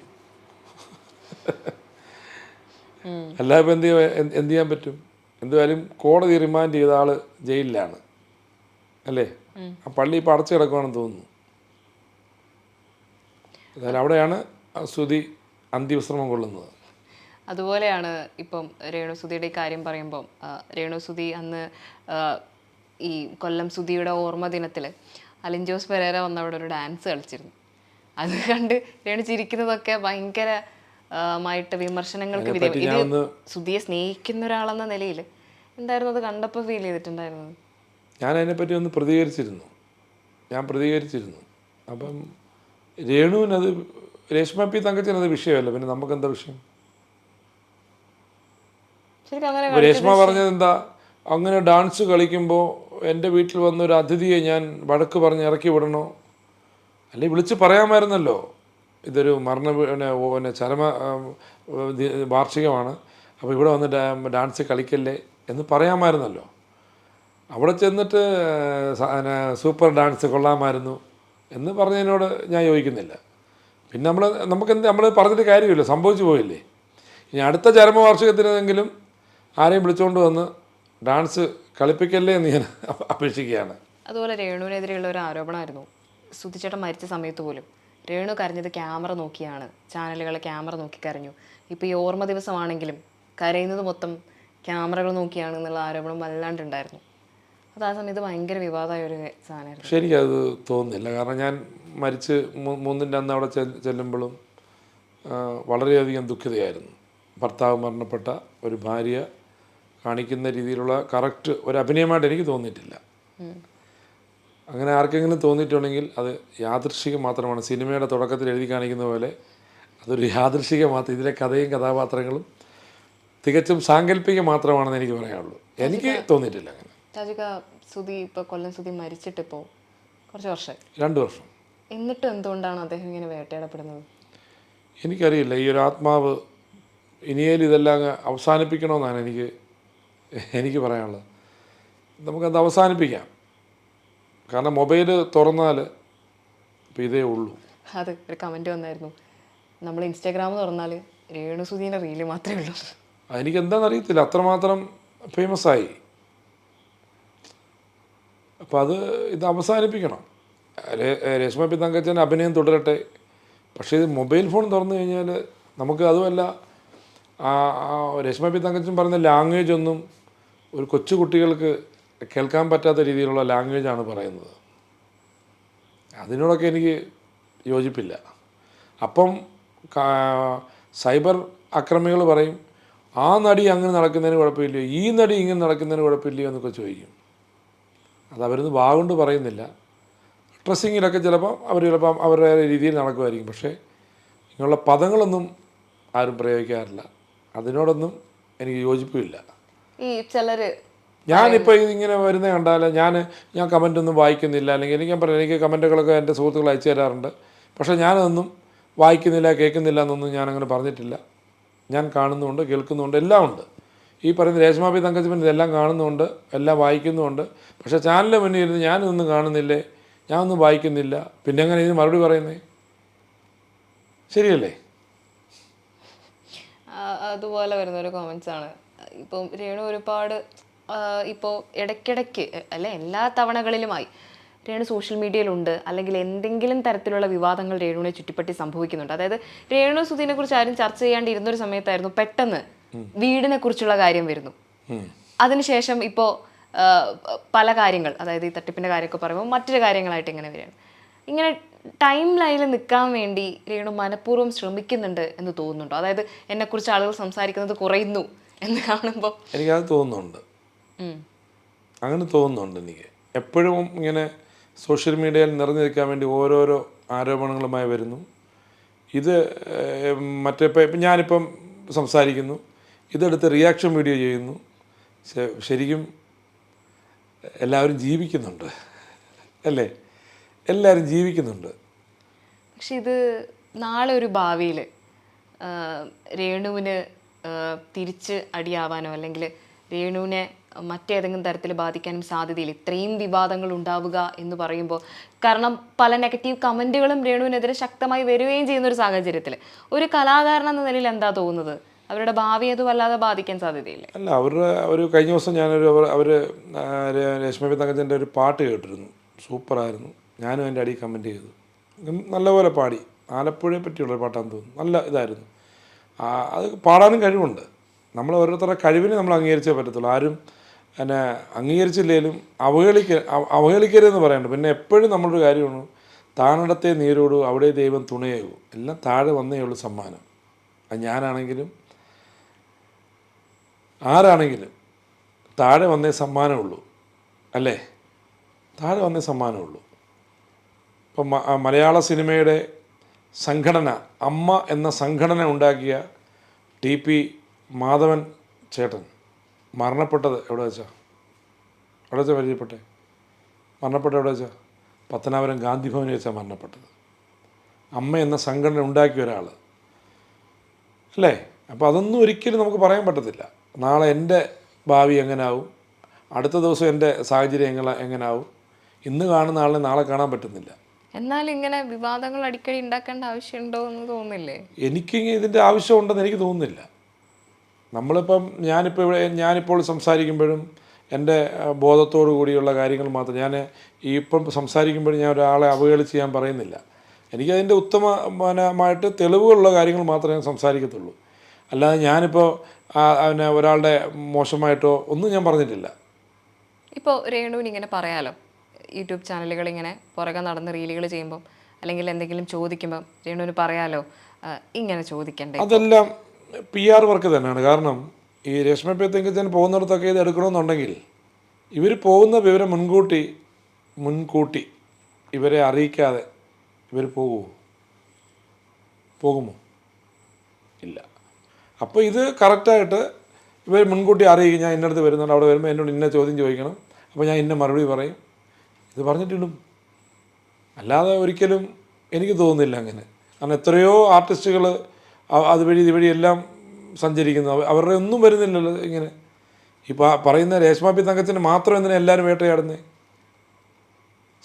S1: അല്ലാതെ ഇപ്പം എന്ത് ചെയ്യാൻ പറ്റും? എന്തായാലും കോടതി റിമാൻഡ് ചെയ്ത ആൾ ജയിലിലാണ് അല്ലേ? ആ പള്ളി ഇപ്പോൾ അടച്ചു കിടക്കുവാണെന്ന് തോന്നുന്നു. എന്തായാലും അവിടെയാണ് ശ്രുതി അന്ത്യവിശ്രമം കൊള്ളുന്നത്.
S2: അതുപോലെയാണ് ഇപ്പം രേണുസുധിയുടെ കാര്യം പറയുമ്പം രേണുസുധി അന്ന് ഈ കൊല്ലം സുധിയുടെ ഓർമ്മ ദിനത്തിൽ അലിൻ ജോസ് പെരേര വന്ന് അവിടെ ഒരു ഡാൻസ് കളിച്ചിരുന്നു. അത് കണ്ട് രേണു ചിരിക്കുന്നതൊക്കെ ഭയങ്കര മായിട്ട് വിമർശനങ്ങൾക്ക് വിധേയം. ഇത് സുധിയെ സ്നേഹിക്കുന്ന ഒരാളെന്ന നിലയിൽ എന്തായിരുന്നു അത് കണ്ടപ്പോൾ ഫീൽ ചെയ്തിട്ടുണ്ടായിരുന്നത്?
S1: ഞാൻ അതിനെപ്പറ്റി ഒന്ന് പ്രതികരിച്ചിരുന്നു. അപ്പം രേണുവിനത് രേഷ്മ പി തങ്കച്ചനത് വിഷയമല്ല, പിന്നെ നമുക്കെന്താ വിഷയം? രേഷ്മ പറഞ്ഞത് എന്താ, അങ്ങനെ ഡാൻസ് കളിക്കുമ്പോൾ എൻ്റെ വീട്ടിൽ വന്ന ഒരു അതിഥിയെ ഞാൻ വഴക്ക് പറഞ്ഞ് ഇറക്കി വിടണോ? അല്ലെങ്കിൽ വിളിച്ച് പറയാമായിരുന്നല്ലോ, ഇതൊരു പിന്നെ ചരമ വാർഷികമാണ്, അപ്പോൾ ഇവിടെ വന്ന് ഡാൻസ് കളിക്കല്ലേ എന്ന് പറയാമായിരുന്നല്ലോ. അവിടെ ചെന്നിട്ട് സൂപ്പർ ഡാൻസ് കൊള്ളാമായിരുന്നു എന്ന് പറഞ്ഞതിനോട് ഞാൻ യോജിക്കുന്നില്ല. പിന്നെ നമ്മൾ പറഞ്ഞിട്ട് കാര്യമില്ല, സംഭവിച്ചു പോയില്ലേ. ഇനി അടുത്ത ചരമവാർഷികത്തിനെങ്കിലും ആരെയും വിളിച്ചുകൊണ്ട് വന്ന് ഡാൻസ് കളിപ്പിക്കല്ലേ എന്ന് ഞാൻ അപേക്ഷിക്കുകയാണ്.
S2: അതുപോലെ രേണുവിനെതിരെയുള്ള ഒരു ആരോപണമായിരുന്നു, സുധിച്ചേട്ടൻ മരിച്ച സമയത്ത് പോലും രേണു കരഞ്ഞത് ക്യാമറ നോക്കിയാണ്, ചാനലുകളെ ക്യാമറ നോക്കി കരഞ്ഞു. ഇപ്പോൾ ഈ ഓർമ്മ ദിവസമാണെങ്കിലും കരയുന്നത് മൊത്തം ക്യാമറകൾ നോക്കിയാണ് എന്നുള്ള ആരോപണം വല്ലാണ്ടുണ്ടായിരുന്നു. അത് ആ സമയത്ത് ഭയങ്കര വിവാദമായ ഒരു സാധനമായിരുന്നു.
S1: പക്ഷെ എനിക്കത് തോന്നുന്നില്ല. കാരണം ഞാൻ മരിച്ച് 3-ൻ്റെ അന്ന് അവിടെ ചെല്ലുമ്പോഴും വളരെയധികം ദുഃഖിതയായിരുന്നു. ഭർത്താവ് മരണപ്പെട്ട ഒരു ഭാര്യ കാണിക്കുന്ന രീതിയിലുള്ള കറക്റ്റ് ഒരു അഭിനയമായിട്ട് എനിക്ക് തോന്നിയിട്ടില്ല. അങ്ങനെ ആർക്കെങ്കിലും തോന്നിയിട്ടുണ്ടെങ്കിൽ അത് യാദൃശ്ചികം മാത്രമാണ്. സിനിമയുടെ തുടക്കത്തിൽ എഴുതി കാണിക്കുന്ന പോലെ അതൊരു യാദൃശ്ചികം മാത്രം. ഇതിലെ കഥയും കഥാപാത്രങ്ങളും തികച്ചും സാങ്കല്പികം മാത്രമാണെന്ന് എനിക്ക് പറയാനുള്ളൂ. എനിക്ക് തോന്നിയിട്ടില്ല അങ്ങനെ.
S2: സുധി ഇപ്പോൾ കൊല്ലം സുധി മരിച്ചിട്ടിപ്പോൾ കുറച്ച് വർഷമായി,
S1: 2 വർഷം.
S2: എന്നിട്ടും എന്തുകൊണ്ടാണ് അദ്ദേഹം ഇങ്ങനെ വേട്ടയാടപ്പെടുന്നത്?
S1: എനിക്കറിയില്ല. ഈ ഒരു ആത്മാവ് ഇനിയേലും ഇതെല്ലാം അവസാനിപ്പിക്കണമെന്നാണ് എനിക്ക് പറയാനുള്ളത്. നമുക്കത് അവസാനിപ്പിക്കാം. കാരണം മൊബൈൽ തുറന്നാൽ ഇപ്പോൾ ഇതേ ഉള്ളൂ.
S2: അത് ഒരു കമൻറ്റ് വന്നായിരുന്നു, നമ്മൾ ഇൻസ്റ്റാഗ്രാം തുറന്നാൽ രേണുസുധീൻ്റെ റീല് മാത്രമേ ഉള്ളൂ.
S1: എനിക്കെന്താണെന്നറിയത്തില്ല, അത്രമാത്രം ഫേമസായി. അപ്പോൾ ഇത് അവസാനിപ്പിക്കണം. രേഷ്മ പി തങ്കച്ചൻ അഭിനയം തുടരട്ടെ. പക്ഷേ ഇത് മൊബൈൽ ഫോൺ തുറന്നു കഴിഞ്ഞാൽ നമുക്ക് അതുമല്ല, രേഷ്മ പി തങ്കച്ചൻ പറയുന്ന ലാംഗ്വേജ് ഒന്നും ഒരു കൊച്ചു കുട്ടികൾക്ക് കേൾക്കാൻ പറ്റാത്ത രീതിയിലുള്ള ലാംഗ്വേജാണ് പറയുന്നത്. അതിനോടൊക്കെ എനിക്ക് യോജിപ്പില്ല. അപ്പം സൈബർ അക്രമികൾ പറയും, ആ നടി അങ്ങനെ നടക്കുന്നതിന് കുഴപ്പമില്ലയോ, ഈ നടി ഇങ്ങനെ നടക്കുന്നതിന് കുഴപ്പമില്ലയോ എന്നൊക്കെ ചോദിക്കും. അതവരൊന്നും വാഗുകൊണ്ട് പറയുന്നില്ല. ഡ്രസ്സിങ്ങിലൊക്കെ ചിലപ്പോൾ അവരുടെ രീതിയിൽ നടക്കുമായിരിക്കും. പക്ഷേ ഇങ്ങനെയുള്ള പദങ്ങളൊന്നും ആരും പ്രയോഗിക്കാറില്ല. അതിനോടൊന്നും എനിക്ക് യോജിപ്പില്ല.
S2: ഈ ചിലർ
S1: ഞാനിപ്പോൾ ഇതിങ്ങനെ വരുന്നത് കണ്ടാൽ ഞാൻ കമൻറ്റൊന്നും വായിക്കുന്നില്ല. അല്ലെങ്കിൽ എനിക്ക് കമൻറ്റുകളൊക്കെ എൻ്റെ സുഹൃത്തുക്കൾ അയച്ചു തരാറുണ്ട്. പക്ഷേ ഞാനതൊന്നും വായിക്കുന്നില്ല, കേൾക്കുന്നില്ല എന്നൊന്നും ഞാനങ്ങനെ പറഞ്ഞിട്ടില്ല. ഞാൻ കാണുന്നുമുണ്ട്, കേൾക്കുന്നുമുണ്ട്, എല്ലാം ഉണ്ട്. ഈ പറയുന്ന രേഷ്മ പി തങ്കച്ചൻ ഇതെല്ലാം കാണുന്നുമുണ്ട്, എല്ലാം വായിക്കുന്നുമുണ്ട്. പക്ഷേ ചാനലിൻ്റെ മുന്നിൽ ഇരുന്ന് ഞാനിതൊന്നും കാണുന്നില്ലേ, ഞാനൊന്നും വായിക്കുന്നില്ല, പിന്നെ എങ്ങനെ ഇതിന് മറുപടി പറയുന്നേ? ശരിയല്ലേ?
S2: അതുപോലെ വരുന്നൊരു കോമൻസ് ആണ്. ഇപ്പം രേണു ഒരുപാട് ഇപ്പോൾ ഇടയ്ക്കിടയ്ക്ക് അല്ലെ എല്ലാ തവണകളിലുമായി രേണു സോഷ്യൽ മീഡിയയിലുണ്ട്, അല്ലെങ്കിൽ എന്തെങ്കിലും തരത്തിലുള്ള വിവാദങ്ങൾ രേണുവിനെ ചുറ്റിപ്പറ്റി സംഭവിക്കുന്നുണ്ട്. അതായത് രേണു സുധീനെ കുറിച്ച് ആരും ചർച്ച ചെയ്യാണ്ടിരുന്നൊരു സമയത്തായിരുന്നു പെട്ടെന്ന് വീടിനെ കുറിച്ചുള്ള കാര്യം വരുന്നു. അതിനുശേഷം ഇപ്പോൾ പല കാര്യങ്ങൾ, അതായത് ഈ തട്ടിപ്പിൻ്റെ കാര്യമൊക്കെ പറയുമ്പോൾ മറ്റൊരു കാര്യങ്ങളായിട്ട് ഇങ്ങനെ വരികയാണ്. ഇങ്ങനെ ടൈം ലൈനിൽ നിൽക്കാൻ വേണ്ടി രേണു മനഃപൂർവ്വം ശ്രമിക്കുന്നുണ്ട് എന്ന് തോന്നുന്നുണ്ടോ? അതായത് എന്നെക്കുറിച്ച് ആളുകൾ സംസാരിക്കുന്നത് കുറയുന്നു എന്ന് കാണുമ്പോൾ എനിക്കത്
S1: തോന്നുന്നുണ്ട്. അങ്ങനെ തോന്നുന്നുണ്ട് എനിക്ക്. എപ്പോഴും ഇങ്ങനെ സോഷ്യൽ മീഡിയയിൽ നിറഞ്ഞു നിൽക്കാൻ വേണ്ടി ഓരോരോ ആരോപണങ്ങളുമായി വരുന്നു. ഇത് ഇപ്പം ഞാനിപ്പം സംസാരിക്കുന്നു, ഇതെടുത്ത് റിയാക്ഷൻ വീഡിയോ ചെയ്യുന്നു. ശരിക്കും എല്ലാവരും ജീവിക്കുന്നുണ്ട് അല്ലേ? എല്ലാവരും ജീവിക്കുന്നുണ്ട്.
S2: പക്ഷെ ഇത് നാളെ ഒരു ഭാവിയിൽ രേണുവിന് തിരിച്ച് അടിയാവാനോ അല്ലെങ്കിൽ രേണുവിനെ മറ്റേതെങ്കിലും തരത്തിൽ ബാധിക്കാനും സാധ്യതയില്ല, ഇത്രയും വിവാദങ്ങൾ ഉണ്ടാവുക എന്ന് പറയുമ്പോൾ. കാരണം പല നെഗറ്റീവ് കമൻറ്റുകളും രേണുവിനെതിരെ ശക്തമായി വരികയും ചെയ്യുന്ന ഒരു സാഹചര്യത്തിൽ ഒരു കലാകാരൻ എന്ന നിലയിൽ എന്താ തോന്നുന്നത്? അവരുടെ ഭാവി അത് വല്ലാതെ ബാധിക്കാൻ സാധ്യതയില്ല?
S1: അല്ല, അവരുടെ ഒരു കഴിഞ്ഞ ദിവസം അവർ രശ്മി തങ്കച്ചൻ്റെ ഒരു പാട്ട് കേട്ടിരുന്നു, സൂപ്പറായിരുന്നു. ഞാനും എൻ്റെ അടിയിൽ കമൻറ്റ് ചെയ്തു. നല്ലപോലെ പാടി. ആലപ്പുഴയെ പറ്റിയുള്ളൊരു പാട്ടാന്ന് തോന്നുന്നു. നല്ല ഇതായിരുന്നു. അത് പാടാനും കഴിവുണ്ട്. നമ്മൾ ഓരോരുത്തരുടെ കഴിവിനെ നമ്മൾ അംഗീകരിച്ചേ പറ്റത്തുള്ളൂ. ആരും എന്നെ അംഗീകരിച്ചില്ലെങ്കിലും അവഹേളിക്കരുതെന്ന് പറയുന്നുണ്ട്. പിന്നെ എപ്പോഴും നമ്മളൊരു കാര്യമാണ്, താണിടത്തെ നീരോടൂ അവിടെ ദൈവം തുണയാകൂ. എല്ലാം താഴെ വന്നേ ഉള്ളൂ സമ്മാനം. അത് ഞാനാണെങ്കിലും ആരാണെങ്കിലും താഴെ വന്നേ സമ്മാനമുള്ളൂ അല്ലേ? താഴെ വന്നേ സമ്മാനമുള്ളൂ. ഇപ്പം മലയാള സിനിമയുടെ സംഘടന, അമ്മ എന്ന സംഘടന ഉണ്ടാക്കിയ TP മാധവൻ ചേട്ടൻ മരണപ്പെട്ടത് എവിടെ വെച്ചാൽ പരിചയപ്പെട്ടെ? മരണപ്പെട്ടത് എവിടെ വെച്ചാൽ? പത്തനാപുരം ഗാന്ധി ഭവനിൽ വെച്ചാൽ മരണപ്പെട്ടത്. അമ്മ എന്ന സംഘടന ഉണ്ടാക്കിയ ഒരാൾ അല്ലേ? അപ്പോൾ അതൊന്നും ഒരിക്കലും നമുക്ക് പറയാൻ പറ്റത്തില്ല. നാളെ എൻ്റെ ഭാവി എങ്ങനാവും, അടുത്ത ദിവസം എൻ്റെ സാഹചര്യം എങ്ങനാവും. ഇന്ന് കാണുന്ന ആളിനെ നാളെ കാണാൻ പറ്റുന്നില്ല.
S2: എന്നാൽ ഇങ്ങനെ വിവാദങ്ങൾ അടിക്കടി ഉണ്ടാക്കേണ്ട ആവശ്യമുണ്ടോ എന്ന് തോന്നുന്നില്ലേ?
S1: എനിക്ക് ഇതിൻ്റെ ആവശ്യമുണ്ടെന്ന് എനിക്ക് തോന്നുന്നില്ല. നമ്മളിപ്പം ഞാനിപ്പോൾ സംസാരിക്കുമ്പോഴും എൻ്റെ ബോധത്തോടു കൂടിയുള്ള കാര്യങ്ങൾ മാത്രം. ഞാൻ ഇപ്പം സംസാരിക്കുമ്പോഴും ഞാൻ ഒരാളെ അവഹേളിച്ച് ഞാൻ പറയുന്നില്ല. എനിക്കതിൻ്റെ ഉത്തമമായിട്ട് തെളിവുകളുള്ള കാര്യങ്ങൾ മാത്രമേ ഞാൻ സംസാരിക്കത്തുള്ളൂ. അല്ലാതെ ഞാനിപ്പോൾ ഒരാളുടെ മോശമായിട്ടോ ഒന്നും ഞാൻ പറഞ്ഞിട്ടില്ല.
S2: ഇപ്പോൾ രേണുവിന് ഇങ്ങനെ പറയാലോ, യൂട്യൂബ് ചാനലുകൾ ഇങ്ങനെ പുറകെ നടന്ന് റീലുകൾ ചെയ്യുമ്പം അല്ലെങ്കിൽ എന്തെങ്കിലും ചോദിക്കുമ്പം രേണുവിന് പറയാലോ ഇങ്ങനെ ചോദിക്കണ്ടേ?
S1: അതെല്ലാം PR വർക്ക് തന്നെയാണ്. കാരണം ഈ രശ്മി തങ്കച്ചൻ പോകുന്നിടത്തൊക്കെ ഇത് എടുക്കണമെന്നുണ്ടെങ്കിൽ ഇവർ പോകുന്ന വിവരം മുൻകൂട്ടി ഇവരെ അറിയിക്കാതെ ഇവർ പോകുമോ? ഇല്ല. അപ്പോൾ ഇത് കറക്റ്റായിട്ട് ഇവർ മുൻകൂട്ടി അറിയിക്കും, ഞാൻ ഇന്നടുത്ത് വരുന്നുണ്ട്, അവിടെ വരുമ്പോൾ എന്നോട് ഇന്ന ചോദ്യം ചോദിക്കണം, അപ്പോൾ ഞാൻ ഇന്ന മറുപടി പറയും. ഇത് പറഞ്ഞിട്ടിടും. അല്ലാതെ ഒരിക്കലും എനിക്ക് തോന്നുന്നില്ല അങ്ങനെ. കാരണം എത്രയോ ആർട്ടിസ്റ്റുകൾ അതുവഴി ഇതുവഴി എല്ലാം സഞ്ചരിക്കുന്നു. അവരുടെ ഒന്നും വരുന്നില്ലല്ലോ ഇങ്ങനെ. ഇപ്പോൾ പറയുന്ന രേഷ്മ തങ്കച്ചന് മാത്രം എന്തിനാ എല്ലാവരും വേട്ടയാടുന്നത്?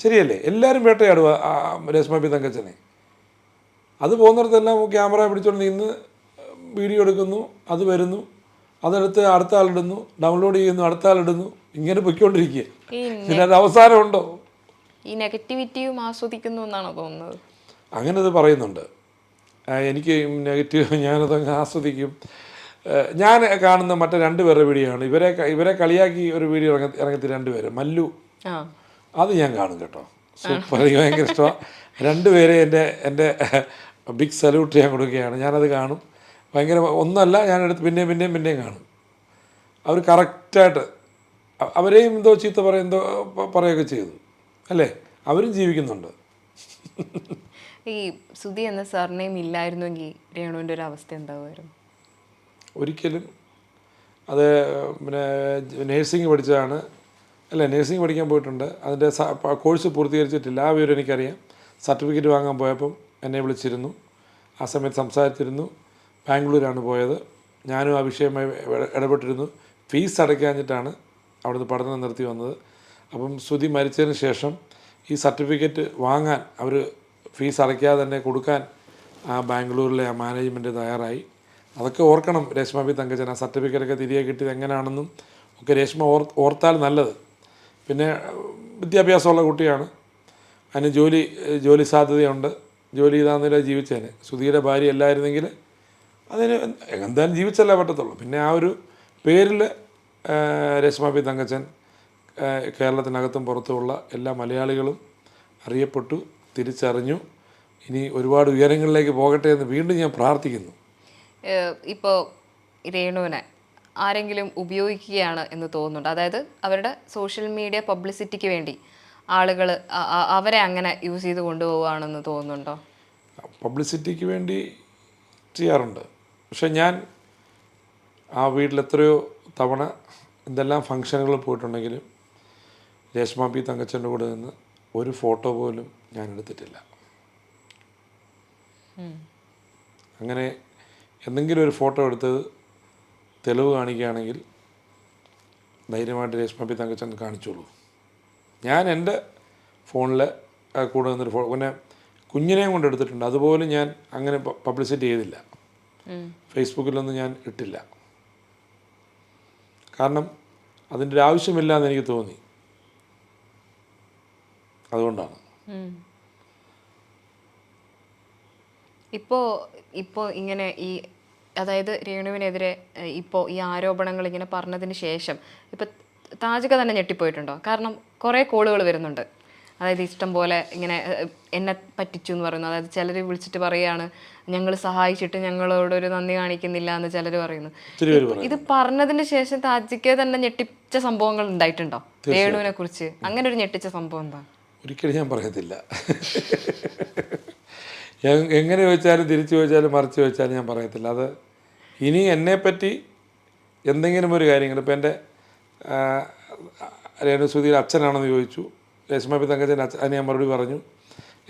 S1: ശരിയല്ലേ? എല്ലാവരും വേട്ടയാടുക രേഷ്മ തങ്കച്ചനെ. അത് പോകുന്നിടത്തെല്ലാം ക്യാമറ പിടിച്ചുകൊണ്ട് നിന്ന് വീഡിയോ എടുക്കുന്നു, അത് വരുന്നു, അതെടുത്ത് അടുത്ത ആളിടുന്നു, ഡൗൺലോഡ് ചെയ്യുന്നു, അടുത്ത ആളിടുന്നു, ഇങ്ങനെ പൊയ്ക്കൊണ്ടിരിക്കുക. ഇതിനൊരു അവസാനമുണ്ടോ?
S2: ഈ നെഗറ്റിവിറ്റിയും ആസ്വദിക്കുന്നു എന്നാണോ തോന്നുന്നത്?
S1: അങ്ങനെ അത് പറയുന്നുണ്ട്. എനിക്ക് നെഗറ്റീവ് ഞാനതങ്ങ് ആസ്വദിക്കും. ഞാൻ കാണുന്ന മറ്റേ 2 പേരുടെ വീഡിയോ ആണ്. ഇവരെ കളിയാക്കി ഒരു വീഡിയോ ഇറങ്ങത്തി 2 പേര്, മല്ലു. അത് ഞാൻ കാണും കേട്ടോ. സൂപ്പർ, എനിക്ക് ഭയങ്കര ഇഷ്ടമാണ്. 2 പേരെ എൻ്റെ ബിഗ് സല്യൂട്ട് ഞാൻ കൊടുക്കുകയാണ്. ഞാനത് കാണും. ഭയങ്കര ഒന്നല്ല, ഞാനെടുത്ത് പിന്നെയും കാണും. അവർ കറക്റ്റായിട്ട് അവരെയും എന്തോ ചീത്ത പറയുകയൊക്കെ ചെയ്തു അല്ലേ? അവരും ജീവിക്കുന്നുണ്ട്.
S2: ഈ സുധി എന്ന സർനെയിം ഇല്ലായിരുന്നെങ്കിൽ രേണുവിൻ്റെ ഒരു അവസ്ഥ എന്താവുമായിരുന്നു?
S1: ഒരിക്കലും. അത് പിന്നെ നേഴ്സിംഗ് പഠിച്ചതാണ് അല്ലേ? നേഴ്സിംഗ് പഠിക്കാൻ പോയിട്ടുണ്ട്. അതിൻ്റെ കോഴ്സ് പൂർത്തീകരിച്ചിട്ടില്ല, ആ വിവരം എനിക്കറിയാം. സർട്ടിഫിക്കറ്റ് വാങ്ങാൻ പോയപ്പം എന്നെ വിളിച്ചിരുന്നു. ആ സമയത്ത് സംസാരിച്ചിരുന്നു. ബാംഗ്ലൂരാണ് പോയത്. ഞാനും ആ വിഷയമായി ഇടപെട്ടിരുന്നു. ഫീസ് അടയ്ക്കാഞ്ഞിട്ടാണ് അവിടുന്ന് പഠനം നിർത്തി വന്നത്. അപ്പം സുധി മരിച്ചതിന് ശേഷം ഈ സർട്ടിഫിക്കറ്റ് വാങ്ങാൻ അവർ ഫീസ് അടയ്ക്കാതെ തന്നെ കൊടുക്കാൻ ആ ബാംഗ്ലൂരിലെ ആ മാനേജ്മെൻറ്റ് തയ്യാറായി. അതൊക്കെ ഓർക്കണം രേഷ്മ തങ്കച്ചൻ. ആ സർട്ടിഫിക്കറ്റൊക്കെ തിരികെ കിട്ടിയത് എങ്ങനെയാണെന്നും ഒക്കെ രേഷ്മ ഓർത്താൽ നല്ലത്. പിന്നെ വിദ്യാഭ്യാസമുള്ള കുട്ടിയാണ്, അതിന് ജോലി സാധ്യതയുണ്ട്. ജോലി ചെയ്താന്നില്ല ജീവിച്ചേനെ. സുധിയുടെ ഭാര്യ അല്ലായിരുന്നെങ്കിൽ അതിന് എന്തായാലും ജീവിച്ചല്ലേ പറ്റത്തുള്ളൂ. പിന്നെ ആ ഒരു പേരിൽ രേഷ്മ തങ്കച്ചൻ കേരളത്തിനകത്തും പുറത്തുമുള്ള എല്ലാ മലയാളികളും അറിയപ്പെട്ടു, തിരിച്ചറിഞ്ഞു. ഇനി ഒരുപാട് ഉയരങ്ങളിലേക്ക് പോകട്ടെ എന്ന് വീണ്ടും ഞാൻ പ്രാർത്ഥിക്കുന്നു.
S2: ഇപ്പോൾ രേണുവിനെ ആരെങ്കിലും ഉപയോഗിക്കുകയാണ് എന്ന് തോന്നുന്നുണ്ട്? അതായത് അവരുടെ സോഷ്യൽ മീഡിയ പബ്ലിസിറ്റിക്ക് വേണ്ടി ആളുകൾ അവരെ അങ്ങനെ യൂസ് ചെയ്ത് കൊണ്ടുപോവുകയാണെന്ന് തോന്നുന്നുണ്ടോ?
S1: പബ്ലിസിറ്റിക്ക് വേണ്ടി ചെയ്യാറുണ്ട്. പക്ഷെ ഞാൻ ആ വീട്ടിൽ എത്രയോ തവണ എന്തെല്ലാം ഫങ്ഷനുകൾ പോയിട്ടുണ്ടെങ്കിലും രേഷ്മ പി തങ്കച്ചൻ്റെ കൂടെ നിന്ന് ഒരു ഫോട്ടോ പോലും ഞാൻ എടുത്തിട്ടില്ല. അങ്ങനെ എന്തെങ്കിലും ഒരു ഫോട്ടോ എടുത്തത് തെളിവ് കാണിക്കുകയാണെങ്കിൽ ധൈര്യമായിട്ട് രേഷ്മ പി തങ്കച്ചൻ കാണിച്ചോളൂ. ഞാൻ എൻ്റെ ഫോണിൽ കൂടെ നിന്നൊരു പിന്നെ കുഞ്ഞിനെയും കൊണ്ട് എടുത്തിട്ടുണ്ട്. അതുപോലും ഞാൻ അങ്ങനെ പബ്ലിസിറ്റി ചെയ്തില്ല. ഫേസ്ബുക്കിലൊന്നും ഞാൻ ഇട്ടില്ല. കാരണം അതിൻ്റെ ഒരു ആവശ്യമില്ല എന്ന് എനിക്ക് തോന്നി. അതുകൊണ്ടാണ്.
S2: ഇപ്പോൾ ഇങ്ങനെ അതായത് രേണുവിനെതിരെ ഇപ്പോൾ ഈ ആരോപണങ്ങൾ ഇങ്ങനെ പറഞ്ഞതിന് ശേഷം ഇപ്പോൾ താജിക തന്നെ ഞെട്ടിപ്പോയിട്ടുണ്ടോ? കാരണം കുറേ കോളുകൾ വരുന്നുണ്ട്. അതായത് ഇഷ്ടം പോലെ ഇങ്ങനെ എന്നെ പറ്റിച്ചു എന്ന് പറയുന്നു. അതായത് ചിലർ വിളിച്ചിട്ട് പറയുകയാണ് ഞങ്ങൾ സഹായിച്ചിട്ട് ഞങ്ങളോടൊരു നന്ദി കാണിക്കുന്നില്ല എന്ന് ചിലർ പറയുന്നു. ഇത് പറഞ്ഞതിന് ശേഷം താജിക്ക് തന്നെ ഞെട്ടിച്ച സംഭവങ്ങൾ ഉണ്ടായിട്ടുണ്ടോ രേണുവിനെ കുറിച്ച്? അങ്ങനെ ഒരു ഞെട്ടിച്ച സംഭവം എന്താ?
S1: ഒരിക്കലും ഞാൻ പറയത്തില്ല. എങ്ങനെ ചോദിച്ചാലും തിരിച്ചു ചോദിച്ചാലും മറിച്ച് ചോദിച്ചാലും ഞാൻ പറയത്തില്ല. അത് ഇനി എന്നെപ്പറ്റി എന്തെങ്കിലും ഒരു കാര്യങ്ങൾ ഇപ്പോൾ എൻ്റെ രേണുസുധിയുടെ അച്ഛനാണെന്ന് ചോദിച്ചു. രേഷ്മ പി തങ്കച്ചൻ്റെ അച്ഛൻ, അതിന് ഞാൻ മറുപടി പറഞ്ഞു.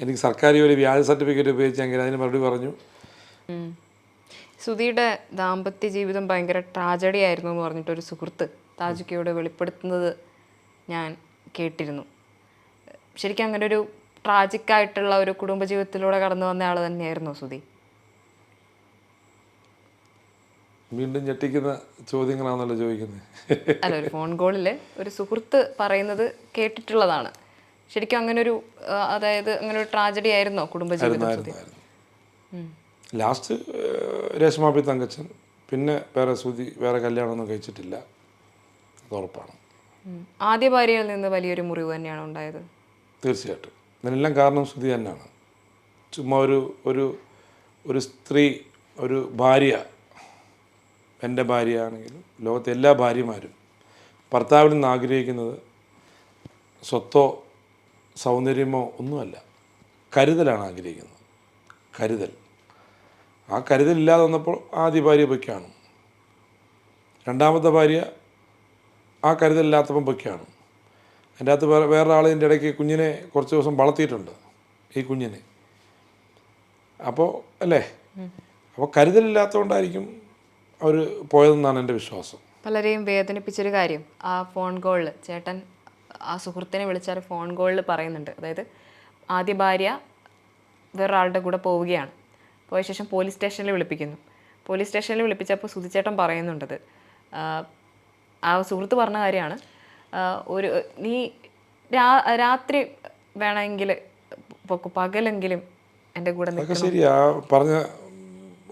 S1: എനിക്ക് സർക്കാർ ജോലി വ്യാജ സർട്ടിഫിക്കറ്റ് ഉപയോഗിച്ചെങ്കിൽ അതിന് മറുപടി പറഞ്ഞു.
S2: സുധിയുടെ ദാമ്പത്യ ജീവിതം ഭയങ്കര ട്രാജഡി ആയിരുന്നു എന്ന് പറഞ്ഞിട്ടൊരു സുഹൃത്ത് താജിക്കയോട് വെളിപ്പെടുത്തുന്നത് ഞാൻ കേട്ടിരുന്നു. ശരിക്കും അങ്ങനെ ഒരു ട്രാജിക്കായിട്ടുള്ള ഒരു കുടുംബജീവിതത്തിലൂടെ കടന്നു വന്ന ആൾ തന്നെയായിരുന്നു സുധി?
S1: വീണ്ടും ഞെട്ടിക്കുന്ന ചോദ്യങ്ങളാണല്ലോ ചോദിക്കുന്നത്.
S2: അല്ല, ഒരു ഫോൺ കോളിൽ ഒരു സുഹൃത്ത് പറയുന്നത് കേട്ടിട്ടുള്ളതാണ്. ശരിക്കും അങ്ങനൊരു അതായത് അങ്ങനെ ഒരു ട്രാജഡി ആയിരുന്നോ കുടുംബജീവിതം?
S1: ലാസ്റ്റ് രേഷ്മ പി തങ്കച്ചൻ പിന്നെ സുധി വേറെ കല്യാണമൊന്നും കഴിച്ചിട്ടില്ല, അത് ഉറപ്പാണ്.
S2: ആദ്യ ഭാര്യയിൽ നിന്ന് വലിയൊരു മുറിവ് തന്നെയാണ് ഉണ്ടായത്.
S1: തീർച്ചയായിട്ടും ഇതിനെല്ലാം കാരണം സുധി തന്നെയാണ്. ചുമ്മാ ഒരു സ്ത്രീ, ഒരു ഭാര്യ, എൻ്റെ ഭാര്യയാണെങ്കിലും ലോകത്തെ എല്ലാ ഭാര്യമാരും ഭർത്താവിൽ നിന്ന് ആഗ്രഹിക്കുന്നത് സ്വത്തോ സൗന്ദര്യമോ ഒന്നുമല്ല, കരുതലാണ് ആഗ്രഹിക്കുന്നത്. കരുതൽ. ആ കരുതലില്ലാതെ വന്നപ്പോൾ ആദ്യ ഭാര്യ പോയി കാണും. രണ്ടാമത്തെ ഭാര്യ ആ കരുതലില്ലാത്തപ്പം പോയി കാണും. അതിൻ്റെ അകത്ത് വേറൊരാൾ ഇതിൻ്റെ ഇടയ്ക്ക് കുഞ്ഞിനെ കുറച്ച് ദിവസം വളർത്തിയിട്ടുണ്ട്, ഈ കുഞ്ഞിനെ. അപ്പോൾ അല്ലേ, അപ്പോൾ കരുതലില്ലാത്തതുകൊണ്ടായിരിക്കും അവർ പോയതെന്നാണ് എൻ്റെ വിശ്വാസം.
S2: പലരെയും വേദനിപ്പിച്ചൊരു കാര്യം ആ ഫോൺ കോളിൽ ചേട്ടൻ ആ സുഹൃത്തിനെ വിളിച്ചാൽ ഫോൺ കോളിൽ പറയുന്നുണ്ട്. അതായത് ആദ്യ ഭാര്യ വേറൊരാളുടെ കൂടെ പോവുകയാണ്, പോയ ശേഷം പോലീസ് സ്റ്റേഷനിൽ വിളിപ്പിക്കുന്നു. പോലീസ് സ്റ്റേഷനിൽ വിളിപ്പിച്ചപ്പോൾ സുധിച്ചേട്ടൻ പറയുന്നുണ്ടത് ആ സുഹൃത്ത് പറഞ്ഞ കാര്യമാണ്, നീ രാത്രി വേണമെങ്കിൽ പകലെങ്കിലും എൻ്റെ കൂടെ നിൽക്കണം.
S1: ശരിയാ പറഞ്ഞ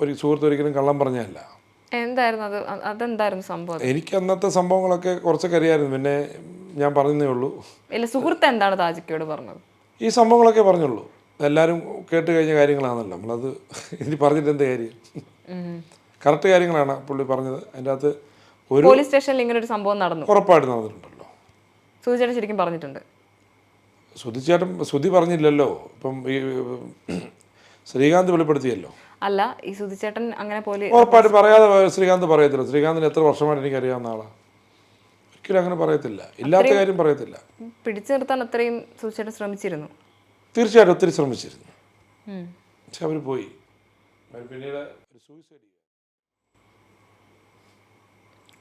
S1: ഒരു സുഹൃത്ത് ഒരിക്കലും കള്ളം പറഞ്ഞല്ല.
S2: എന്തായിരുന്നു അത്? അതെന്തായിരുന്നു സംഭവം?
S1: എനിക്ക് അന്നത്തെ സംഭവങ്ങളൊക്കെ കുറച്ചൊക്കെ അറിയാമായിരുന്നു, പിന്നെ ഞാൻ പറഞ്ഞതേ ഉള്ളൂ.
S2: ഇല്ല, സുഹൃത്ത് എന്താണ് താജിക്കയോട് പറഞ്ഞത്?
S1: ഈ സംഭവങ്ങളൊക്കെ പറഞ്ഞുള്ളൂ. എല്ലാവരും കേട്ട് കഴിഞ്ഞ കാര്യങ്ങളാണല്ലോ, നമ്മളത് ഇനി പറഞ്ഞിട്ട് എന്ത് കാര്യം? കറക്റ്റ് കാര്യങ്ങളാണ് പുള്ളി പറഞ്ഞത്. അതിൻ്റെ അകത്ത് ഒരു
S2: പോലീസ് സ്റ്റേഷനിൽ ഇങ്ങനെ ഒരു സംഭവം നടന്നു,
S1: ഉറപ്പായിട്ട് നടന്നിട്ടുണ്ടല്ലോ.
S2: സുധിച്ചേട്ടൻ ശരിക്കും പറഞ്ഞിട്ടുണ്ട്?
S1: സുധി പറഞ്ഞില്ലല്ലോ. ഇപ്പം ഈ ശ്രീകാന്ത് വെളിപ്പെടുത്തിയല്ലോ.
S2: അല്ല, ഈ സുധിച്ചേട്ടൻ അങ്ങനെ
S1: ഉറപ്പായിട്ട് പറയാതെ ശ്രീകാന്ത് പറയത്തില്ല. ശ്രീകാന്തിന് എത്ര വർഷമായിട്ട് എനിക്കറിയാവുന്ന ആളാണ്. ഒരിക്കലും അങ്ങനെ പറയത്തില്ല, ഇല്ലാത്ത കാര്യം പറയത്തില്ല.
S2: പിടിച്ചു നിർത്താൻ അത്രയും സുധിച്ചേട്ടൻ ശ്രമിച്ചിരുന്നു.
S1: തീർച്ചയായിട്ടും ഒത്തിരി ശ്രമിച്ചിരുന്നു, പക്ഷെ അവർ പോയി. പിന്നീട് സൂയിസൈഡ്.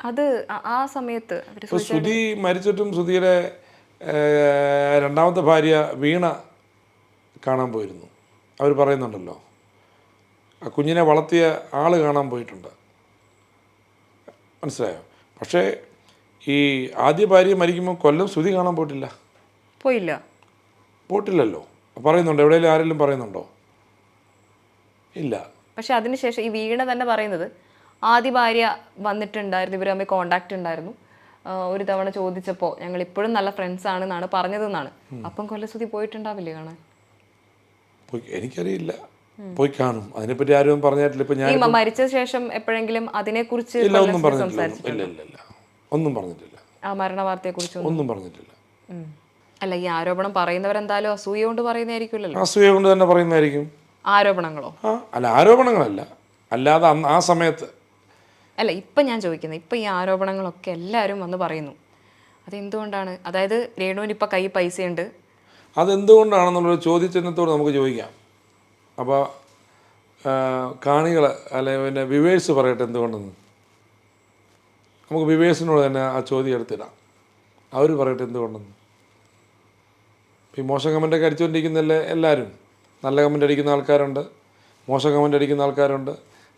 S2: അത് ആ സമയത്ത്
S1: സുധി മരിച്ചിട്ടും സുധിയുടെ രണ്ടാമത്തെ ഭാര്യ വീണ കാണാൻ പോയിരുന്നു. അവർ പറയുന്നുണ്ടല്ലോ, ആ കുഞ്ഞിനെ വളർത്തിയ ആൾ കാണാൻ പോയിട്ടുണ്ട്, മനസ്സിലായോ? പക്ഷേ ഈ ആദ്യ ഭാര്യ മരിക്കുമ്പോൾ കൊല്ലം സുധി കാണാൻ പോയിട്ടില്ലല്ലോ. പറയുന്നുണ്ടോ? എവിടെയെങ്കിലും ആരെങ്കിലും പറയുന്നുണ്ടോ? ഇല്ല.
S2: പക്ഷെ അതിനുശേഷം ഈ വീണ തന്നെ പറയുന്നത് ആദ്യ ഭാര്യ വന്നിട്ടുണ്ടായിരുന്നു, ഇവർ തമ്മിൽ കോണ്ടാക്ട് ഉണ്ടായിരുന്നു. ഒരു തവണ ചോദിച്ചപ്പോൾ ഞങ്ങൾ ഇപ്പോഴും നല്ല ഫ്രണ്ട്സ് ആണെന്നാണ് പറഞ്ഞതെന്നാണ്. അപ്പം കൊല്ലസുധി പോയിട്ടുണ്ടാവില്ലേ കാണാൻ?
S1: എനിക്കറിയില്ല, പോയി കാണും. അതിനെപ്പറ്റി ആരും പറഞ്ഞിട്ടില്ല. ഇപ്പൊ ഞാൻ
S2: മരിച്ച ശേഷം എപ്പോഴെങ്കിലും അതിനെക്കുറിച്ച്
S1: ഒന്നും പറഞ്ഞിട്ടില്ല. ഒന്നും പറഞ്ഞിട്ടില്ല.
S2: ആ മരണ വാർത്തയെ കുറിച്ച്
S1: ഒന്നും പറഞ്ഞിട്ടില്ല.
S2: അല്ല, ഈ ആരോപണം പറയുന്നവരെന്തായാലും അസൂയ കൊണ്ട് പറയുന്നതായിരിക്കുമല്ലോ.
S1: അസൂയ കൊണ്ട് തന്നെ പറയുന്നതായിരിക്കും.
S2: ആരോപണങ്ങളോ?
S1: അല്ല, ആരോപണങ്ങളല്ല, അല്ലാതെ അന്ന് ആ സമയത്ത്.
S2: അല്ല, ഇപ്പം ഞാൻ ചോദിക്കുന്നത്, ഇപ്പം ഈ ആരോപണങ്ങളൊക്കെ എല്ലാവരും വന്ന് പറയുന്നു, അതെന്തുകൊണ്ടാണ്? അതായത് രേണുവിന് ഇപ്പം കൈ പൈസയുണ്ട്,
S1: അതെന്തുകൊണ്ടാണെന്നുള്ളൊരു ചോദ്യചിഹ്നത്തോട് നമുക്ക് ചോദിക്കാം. അപ്പോൾ കാണികൾ അല്ലെ പിന്നെ വിവേഴ്സ് പറയട്ടെ എന്തുകൊണ്ടെന്ന്. നമുക്ക് വിവേഴ്സിനോട് തന്നെ ആ ചോദ്യം എടുത്തിടാം, അവർ പറയട്ടെ എന്തുകൊണ്ടെന്ന്. ഈ മോശം കമൻ്റൊക്കെ അടിച്ചുകൊണ്ടിരിക്കുന്നതല്ലേ എല്ലാവരും. നല്ല കമൻ്റ് അടിക്കുന്ന ആൾക്കാരുണ്ട്, മോശം കമൻ്റ് അടിക്കുന്ന ആൾക്കാരുണ്ട്,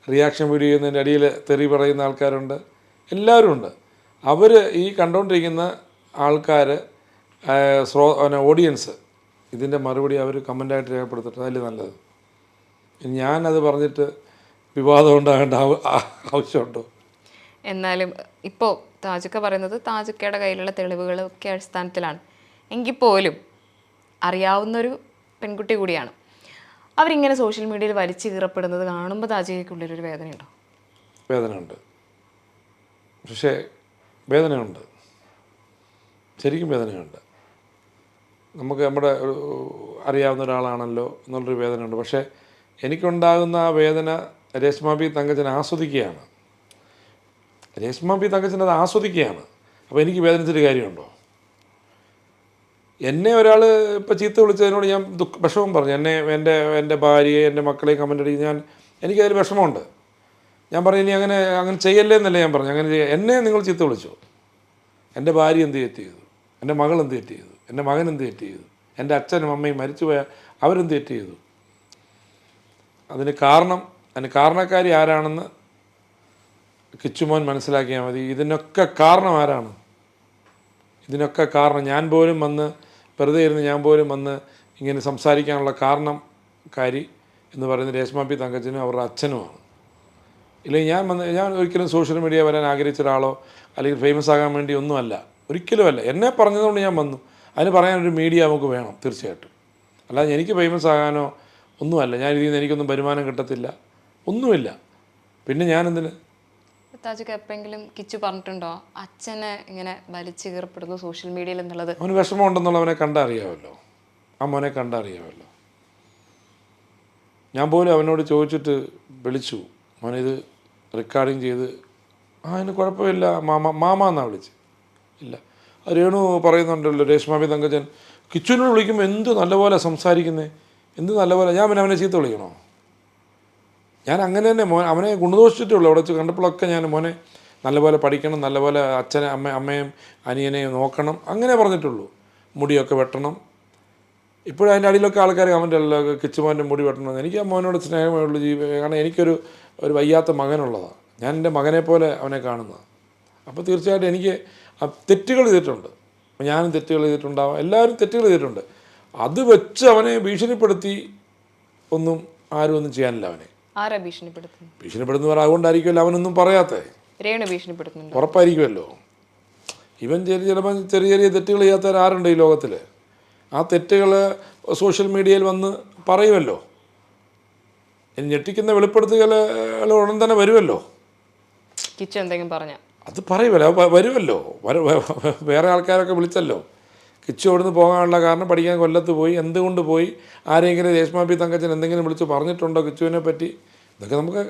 S1: റിയാക്ഷൻ വീഡിയോ ചെയ്യുന്നതിൻ്റെ അടിയിൽ തെറി പറയുന്ന ആൾക്കാരുണ്ട്, എല്ലാവരും ഉണ്ട്. അവർ ഈ കണ്ടുകൊണ്ടിരിക്കുന്ന ആൾക്കാർ, ഓഡിയൻസ് ഇതിൻ്റെ മറുപടി അവർ കമൻ്റായിട്ട് രേഖപ്പെടുത്തിട്ട് അതല്ലേ നല്ലത്. ഞാനത് പറഞ്ഞിട്ട് വിവാദം ഉണ്ടാകേണ്ട ആവശ്യമുണ്ടോ?
S2: എന്നാലും ഇപ്പോൾ താജുക്ക പറയുന്നത് താജുക്കയുടെ കയ്യിലുള്ള തെളിവുകളൊക്കെ അടിസ്ഥാനത്തിലാണ്. എങ്കിൽ പോലും അറിയാവുന്നൊരു പെൺകുട്ടി കൂടിയാണ്. അവരിങ്ങനെ സോഷ്യൽ മീഡിയയിൽ വലിച്ചു കീറപ്പെടുന്നത് കാണുമ്പോൾ താജുക്കയ്ക്കുള്ളിലൊരു വേദനയുണ്ടോ?
S1: വേദനയുണ്ട്, പക്ഷേ വേദനയുണ്ട്, ശരിക്കും വേദനയുണ്ട്. നമുക്ക് നമ്മുടെ അറിയാവുന്ന ഒരാളാണല്ലോ എന്നുള്ളൊരു വേദനയുണ്ട്. പക്ഷേ എനിക്കുണ്ടാകുന്ന ആ വേദന രേഷ്മ ബി തങ്കച്ചൻ ആസ്വദിക്കുകയാണ്. രേഷ്മ ബി തങ്കച്ചൻ അത് ആസ്വദിക്കുകയാണ്. അപ്പോൾ എനിക്ക് വേദനിച്ചൊരു കാര്യമുണ്ടോ? എന്നെ ഒരാൾ ഇപ്പോൾ ചീത്ത വിളിച്ചതിനോട് ഞാൻ വിഷമം പറഞ്ഞു. എൻ്റെ ഭാര്യയെ എൻ്റെ മക്കളെ കമൻ്റ് അടിക്കും. എനിക്കതിൽ വിഷമമുണ്ട്. ഞാൻ പറഞ്ഞു ഇനി അങ്ങനെ ചെയ്യല്ലേ എന്നല്ല ഞാൻ പറഞ്ഞു. അങ്ങനെ എന്നെ നിങ്ങൾ ചീത്ത വിളിച്ചോ? എൻ്റെ ഭാര്യ എന്ത് തെറ്റ് ചെയ്തു? എൻ്റെ മകൾ എന്ത് തെറ്റ് ചെയ്തു? എൻ്റെ മകൻ എന്ത് തെറ്റ് ചെയ്തു? എൻ്റെ അച്ഛനും അമ്മയും മരിച്ചുപോയ അവരെന്ത് തെറ്റ് ചെയ്തു? അതിന് കാരണക്കാരി ആരാണെന്ന് കിച്ചുമോൻ മനസ്സിലാക്കിയാൽ മതി. ഇതിനൊക്കെ കാരണം ആരാണ്? ഇതിനൊക്കെ കാരണം ഞാൻ പോലും വന്ന് വെറുതെ ഇരുന്ന് ഞാൻ പോലും വന്ന് ഇങ്ങനെ സംസാരിക്കാനുള്ള കാരണക്കാരി എന്ന് പറയുന്നത് രേഷ്മ ബി തങ്കച്ചനും അവരുടെ അച്ഛനുമാണ്. ഇല്ലെങ്കിൽ ഞാൻ ഒരിക്കലും സോഷ്യൽ മീഡിയ വരാൻ ആഗ്രഹിച്ച ഒരാളോ അല്ലെങ്കിൽ ഫേമസ് ആകാൻ വേണ്ടി ഒന്നുമല്ല, ഒരിക്കലുമല്ല. എന്നെ പറഞ്ഞതുകൊണ്ട് ഞാൻ വന്നു. അതിന് പറയാനൊരു മീഡിയ നമുക്ക് വേണം തീർച്ചയായിട്ടും. അല്ലാതെ എനിക്ക് ഫേമസ് ആകാനോ ഒന്നുമല്ല. ഞാൻ ഇതിൽ നിന്ന് എനിക്കൊന്നും വരുമാനം കിട്ടത്തില്ല, ഒന്നുമില്ല. പിന്നെ ഞാനെന്തിന്?
S2: താജുക്ക എപ്പോഴെങ്കിലും കിച്ചു പറഞ്ഞിട്ടുണ്ടോ അച്ഛനെ ഇങ്ങനെ വലിച്ചു കീറപ്പെടുന്നു സോഷ്യൽ മീഡിയയിൽ എന്നുള്ളത്?
S1: അവന് വിഷമമുണ്ടെന്നുള്ളവനെ കണ്ടറിയാമല്ലോ, ആ മോനെ കണ്ടറിയാമല്ലോ. ഞാൻ പോലും അവനോട് ചോദിച്ചിട്ട് വിളിച്ചു, മോനെ ഇത് റെക്കോർഡിങ് ചെയ്ത്. അതിന് കുഴപ്പമില്ല മാമ എന്നാണ് വിളിച്ച്. ഇല്ല, രേണു പറയുന്നുണ്ടല്ലോ രേഷ്മ ബി തങ്കച്ചൻ കിച്ചുവിനോട് വിളിക്കുമ്പോൾ എന്ത് നല്ലപോലെ സംസാരിക്കുന്നത്, എന്ത് നല്ലപോലെ. ഞാൻ പിന്നെ അവനെ ചീത്ത വിളിക്കണോ? ഞാൻ അങ്ങനെ തന്നെ അവനെ ഗുണദോഷിച്ചിട്ടേ ഉള്ളൂ. അവിടെ വെച്ച് കണ്ടപ്പോഴൊക്കെ ഞാൻ മോനെ നല്ലപോലെ പഠിക്കണം, നല്ലപോലെ അമ്മയും അനിയനെയും നോക്കണം, അങ്ങനെ പറഞ്ഞിട്ടുള്ളൂ. മുടിയൊക്കെ വെട്ടണം. ഇപ്പോഴും അതിൻ്റെ അടിയിലൊക്കെ ആൾക്കാർ കമൻ്റ് അല്ലോ കിച്ചുമോൻ്റെ മുടി വെട്ടണം. എനിക്ക് ആ മോനോട് സ്നേഹമേ ഉള്ളൂ. കാരണം എനിക്കൊരു വയ്യാത്ത മകനുള്ളതാണ്. ഞാൻ എൻ്റെ മകനെ പോലെ അവനെ കാണുന്നതാണ്. അപ്പോൾ തീർച്ചയായിട്ടും എനിക്ക് തെറ്റുകൾ ചെയ്തിട്ടുണ്ട്. ഞാനും തെറ്റുകൾ ചെയ്തിട്ടുണ്ടാവാം, എല്ലാവരും തെറ്റുകൾ ചെയ്തിട്ടുണ്ട്. അത് വെച്ച് അവനെ ഭീഷണിപ്പെടുത്തി ആരും ഒന്നും ചെയ്യാനില്ല. അവനെ
S2: ആരാ ഭീഷണിപ്പെടുത്തുന്നത്?
S1: അതുകൊണ്ടായിരിക്കുമല്ലോ അവനൊന്നും പറയാത്തേ.
S2: രേണു ഭീഷണിപ്പെടുത്തുന്നുണ്ട്,
S1: ഉറപ്പായിരിക്കുമല്ലോ. ഇവൻ ചിലപ്പോൾ ചെറിയ തെറ്റുകൾ ചെയ്യാത്തവരാരുണ്ട് ഈ ലോകത്തിൽ? ആ തെറ്റുകൾ സോഷ്യൽ മീഡിയയിൽ വന്ന് പറയുമല്ലോ. ഞെട്ടിക്കുന്ന വെളിപ്പെടുത്തുകൾ ഉടൻ തന്നെ വരുമല്ലോ.
S2: കിച്ചു എന്തെങ്കിലും പറഞ്ഞ
S1: അത് പറയുമല്ലോ, വരുമല്ലോ. വേറെ ആൾക്കാരൊക്കെ വിളിച്ചല്ലോ. കിച്ചു അവിടുന്ന് പോകാനുള്ള കാരണം പഠിക്കാൻ കൊല്ലത്ത് പോയി. എന്തുകൊണ്ട് പോയി? ആരെങ്കിലും രേഷ്മ ബി തങ്കച്ചൻ എന്തെങ്കിലും വിളിച്ച് പറഞ്ഞിട്ടുണ്ടോ കിച്ചുവിനെ പറ്റി? ഇതൊക്കെ നമുക്ക്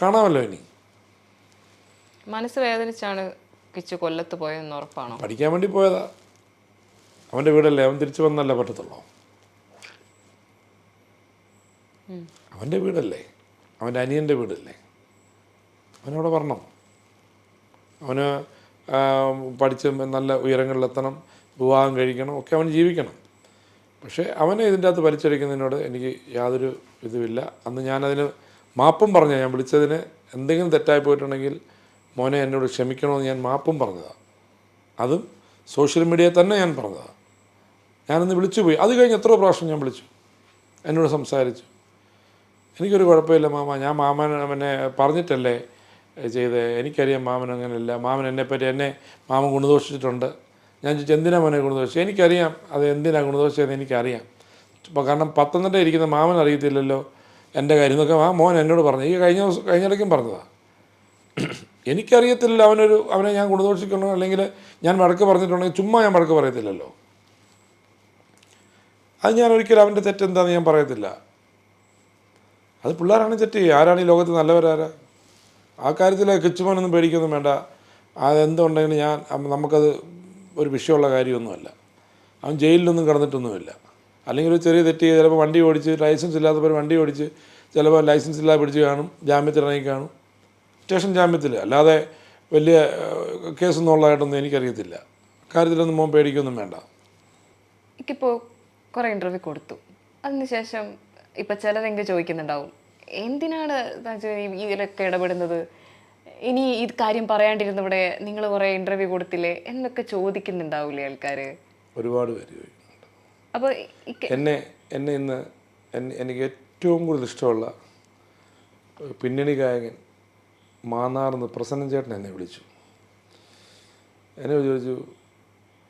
S1: കാണാമല്ലോ. ഇനി
S2: മനസ്സ് വേദനിച്ചാണ് കിച്ചു കൊല്ലത്ത് പോയതെന്ന് ഉറപ്പാണോ?
S1: പഠിക്കാൻ വേണ്ടി പോയതാ. അവൻ്റെ വീടല്ലേ, അവൻ തിരിച്ചു വന്നല്ലേ പറ്റത്തുള്ളൂ. അവൻ്റെ വീടല്ലേ, അവൻ്റെ അനിയൻ്റെ വീടല്ലേ, അവനവിടെ വരണം. അവന് പഠിച്ച് നല്ല ഉയരങ്ങളിലെത്തണം, വിവാഹം കഴിക്കണം, ഒക്കെ അവൻ ജീവിക്കണം. പക്ഷേ അവനെ ഇതിൻ്റെ അകത്ത് വലിച്ചടിക്കുന്നതിനോട് എനിക്ക് യാതൊരു ഇതുമില്ല. അന്ന് ഞാനതിന് മാപ്പും പറഞ്ഞു. ഞാൻ വിളിച്ചതിന് എന്തെങ്കിലും തെറ്റായി പോയിട്ടുണ്ടെങ്കിൽ മോനെ എന്നോട് ക്ഷമിക്കണമെന്ന് ഞാൻ മാപ്പും പറഞ്ഞതാണ്. അതും സോഷ്യൽ മീഡിയയിൽ തന്നെ ഞാൻ പറഞ്ഞതാണ്. ഞാനൊന്ന് വിളിച്ചു പോയി. അത് കഴിഞ്ഞ് എത്രയോ പ്രാവശ്യം ഞാൻ വിളിച്ചു, എന്നോട് സംസാരിച്ചു. എനിക്കൊരു കുഴപ്പമില്ല മാമ, ഞാൻ മാമനെ പറഞ്ഞിട്ടല്ലേ ചെയ്ത്. എനിക്കറിയാം മാമൻ അങ്ങനെയല്ല. മാമൻ എന്നെ മാമൻ ഗുണദോഷിച്ചിട്ടുണ്ട്. ഞാൻ ചോദിച്ചു എന്തിനാ മോനെ ഗുണദോഷിച്ചു? എനിക്കറിയാം അത് എന്തിനാണ് ഗുണദോഷിച്ചതെന്ന് എനിക്കറിയാം. ഇപ്പോൾ കാരണം പത്തനംതിട്ട ഇരിക്കുന്ന മാമൻ അറിയത്തില്ലല്ലോ എൻ്റെ കാര്യം എന്നൊക്കെ മോൻ എന്നോട് പറഞ്ഞു. ഈ കഴിഞ്ഞിടയ്ക്കും പറഞ്ഞതാണ്. എനിക്കറിയത്തില്ല അവനെ ഞാൻ ഗുണദോഷിക്കണോ അല്ലെങ്കിൽ ഞാൻ വഴക്ക് പറഞ്ഞിട്ടുണ്ടെങ്കിൽ ചുമ്മാ ഞാൻ വഴക്ക് പറയത്തില്ലല്ലോ. അത് ഞാൻ ഒരിക്കലും അവൻ്റെ തെറ്റെന്താണെന്ന് ഞാൻ പറയത്തില്ല. അത് പിള്ളേരാണ് തെറ്റ് ചെയ്യുക. ആരാണ് ഈ ലോകത്ത് നല്ലവരാരാ? ആ കാര്യത്തിൽ കിച്ചുമോനൊന്നും പേടിക്കൊന്നും വേണ്ട. അതെന്തുണ്ടെങ്കിലും നമുക്കത് ഒരു വിഷയമുള്ള കാര്യമൊന്നുമല്ല. അവൻ ജയിലിലൊന്നും കിടന്നിട്ടൊന്നുമില്ല. അല്ലെങ്കിൽ ഒരു ചെറിയ തെറ്റ് ചെയ്ത് ചിലപ്പോൾ വണ്ടി ഓടിച്ച് ലൈസൻസ് ഇല്ലാത്തപ്പോൾ വണ്ടി ഓടിച്ച് ചിലപ്പോൾ ലൈസൻസ് ഇല്ലാതെ പിടിച്ച് കാണും, ജാമ്യത്തിൽ ഇറങ്ങി കാണും, സ്റ്റേഷൻ ജാമ്യത്തിൽ. അല്ലാതെ വലിയ കേസൊന്നും ഉള്ളതായിട്ടൊന്നും എനിക്കറിയത്തില്ല. കാര്യത്തിലൊന്നും മോൻ പേടിക്കൊന്നും വേണ്ട.
S2: എനിക്കിപ്പോൾ കുറേ ഇൻ്റർവ്യൂ കൊടുത്തു. അതിനുശേഷം ഇപ്പം ചിലരെങ്കിലും ചോദിക്കുന്നുണ്ടാവും, എന്തിനാണ് ഇതിലൊക്കെ ഇടപെടുന്നത്, ഇനി ഈ കാര്യം പറയാണ്ടിരുന്ന ഇവിടെ നിങ്ങൾ കുറേ ഇൻ്റർവ്യൂ കൊടുത്തില്ലേ എന്നൊക്കെ ചോദിക്കുന്നുണ്ടാവില്ലേ ആൾക്കാർ?
S1: ഒരുപാട് പേര് ചോദിക്കുന്നുണ്ട്.
S2: അപ്പോൾ
S1: എന്നെ ഇന്ന് എനിക്ക് ഏറ്റവും കൂടുതൽ ഇഷ്ടമുള്ള പിന്നണി ഗായകൻ മാന്നാർന്ന് പ്രസന്നൻ ചേട്ടൻ എന്നെ വിളിച്ചു. എന്നെ ചോദിച്ചു,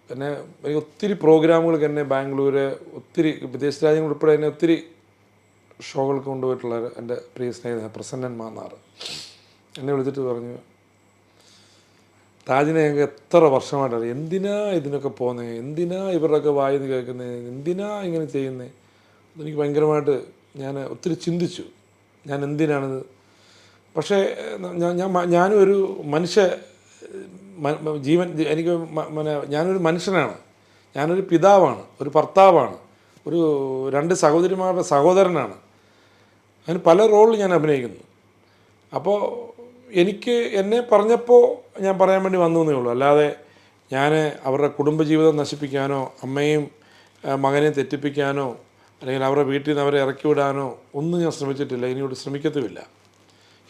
S1: എനിക്ക് ഒത്തിരി പ്രോഗ്രാമുകൾക്ക് എന്നെ ബാംഗ്ലൂർ, ഒത്തിരി വിദേശ രാജ്യങ്ങൾ ഉൾപ്പെടെ എന്നെ ഒത്തിരി ഷോകൾക്ക് കൊണ്ടുപോയിട്ടുള്ള എൻ്റെ പ്രിയ സ്നേഹിതൻ പ്രസന്നൻ മാന്നാർ എന്നെ വിളിച്ചിട്ട് പറഞ്ഞു, താജിനെ ഞങ്ങൾക്ക് എത്ര വർഷമായിട്ടറിയാം, എന്തിനാ ഇതിനൊക്കെ പോകുന്നത്, എന്തിനാ ഇവരുടെയൊക്കെ വായിന്ന് കേൾക്കുന്നത്, എന്തിനാ ഇങ്ങനെ ചെയ്യുന്നത്. അതെനിക്ക് ഭയങ്കരമായിട്ട് ഞാൻ ഒത്തിരി ചിന്തിച്ചു, ഞാൻ എന്തിനാണിത്. പക്ഷേ ഞാനും ഒരു ജീവൻ എനിക്ക് ഞാനൊരു മനുഷ്യനാണ്, ഞാനൊരു പിതാവാണ്, ഒരു ഭർത്താവാണ്, ഒരു 2 സഹോദരിമാരുടെ സഹോദരനാണ്. അതിന് പല റോളിൽ ഞാൻ അഭിനയിക്കുന്നു. അപ്പോൾ എന്നെ പറഞ്ഞപ്പോൾ ഞാൻ പറയാൻ വേണ്ടി വന്നതേ ഉള്ളൂ. അല്ലാതെ ഞാൻ അവരുടെ കുടുംബജീവിതം നശിപ്പിക്കാനോ അമ്മയും മകനെയും തെറ്റിപ്പിക്കാനോ അല്ലെങ്കിൽ അവരുടെ വീട്ടിൽ നിന്ന് അവരെ ഇറക്കി വിടാനോ ഒന്നും ഞാൻ ശ്രമിച്ചിട്ടില്ല, ഇനിയോട് ശ്രമിക്കത്തുമില്ല.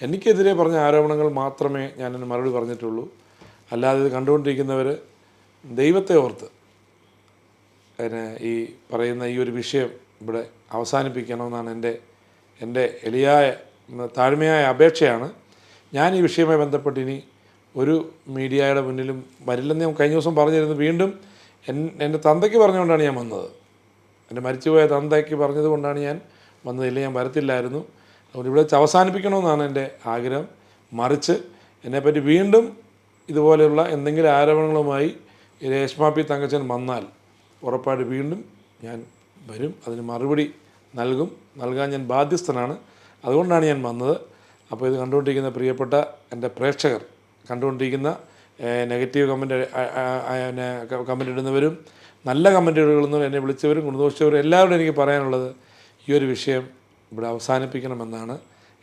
S1: എനിക്കെതിരെ പറഞ്ഞ ആരോപണങ്ങൾ മാത്രമേ ഞാനതിന് മറുപടി പറഞ്ഞിട്ടുള്ളൂ. അല്ലാതെ ഇത് കണ്ടുകൊണ്ടിരിക്കുന്നവർ ദൈവത്തെ ഓർത്ത് ഈ പറയുന്ന ഈ ഒരു വിഷയം ഇവിടെ അവസാനിപ്പിക്കണമെന്നാണ് എൻ്റെ എളിയായ താഴ്മയായ അപേക്ഷയാണ്. ഞാൻ ഈ വിഷയവുമായി ബന്ധപ്പെട്ട് ഇനി ഒരു മീഡിയയുടെ മുന്നിലും വരില്ലെന്ന് ഞാൻ കഴിഞ്ഞ ദിവസം പറഞ്ഞിരുന്നു. വീണ്ടും എൻ്റെ തന്തയ്ക്ക് പറഞ്ഞുകൊണ്ടാണ് ഞാൻ വന്നത്. എൻ്റെ മരിച്ചുപോയ തന്തയ്ക്ക് പറഞ്ഞത് കൊണ്ടാണ് ഞാൻ വന്നത്. ഇല്ല, ഞാൻ വരത്തില്ലായിരുന്നു. അതുകൊണ്ട് ഇവിടെ വെച്ച് അവസാനിപ്പിക്കണമെന്നാണ് എൻ്റെ ആഗ്രഹം. മറിച്ച് എന്നെപ്പറ്റി വീണ്ടും ഇതുപോലെയുള്ള എന്തെങ്കിലും ആരോപണങ്ങളുമായി രേഷ്മ പി തങ്കച്ചൻ വന്നാൽ ഉറപ്പായിട്ട് വീണ്ടും ഞാൻ വരും, അതിന് മറുപടി നൽകാൻ ഞാൻ ബാധ്യസ്ഥനാണ്. അതുകൊണ്ടാണ് ഞാൻ വന്നത്. അപ്പോൾ ഇത് കണ്ടുകൊണ്ടിരിക്കുന്ന പ്രിയപ്പെട്ട എൻ്റെ പ്രേക്ഷകർ, കണ്ടുകൊണ്ടിരിക്കുന്ന നെഗറ്റീവ് കമൻ്റ് ഇടുന്നവരും നല്ല കമൻ്റ് ഇടുന്നവരും എന്നെ വിളിച്ചവരും ഗുണദോഷിച്ചവരും എല്ലാവരും എനിക്ക് പറയാനുള്ളത്, ഈ ഒരു വിഷയം ഇവിടെ അവസാനിപ്പിക്കണമെന്നാണ്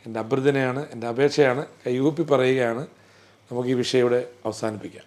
S1: എൻ്റെ അഭ്യർത്ഥനയാണ്, എൻ്റെ അപേക്ഷയാണ്. കൈകൂപ്പി പറയുകയാണ്, നമുക്ക് ഈ വിഷയം ഇവിടെ അവസാനിപ്പിക്കാം.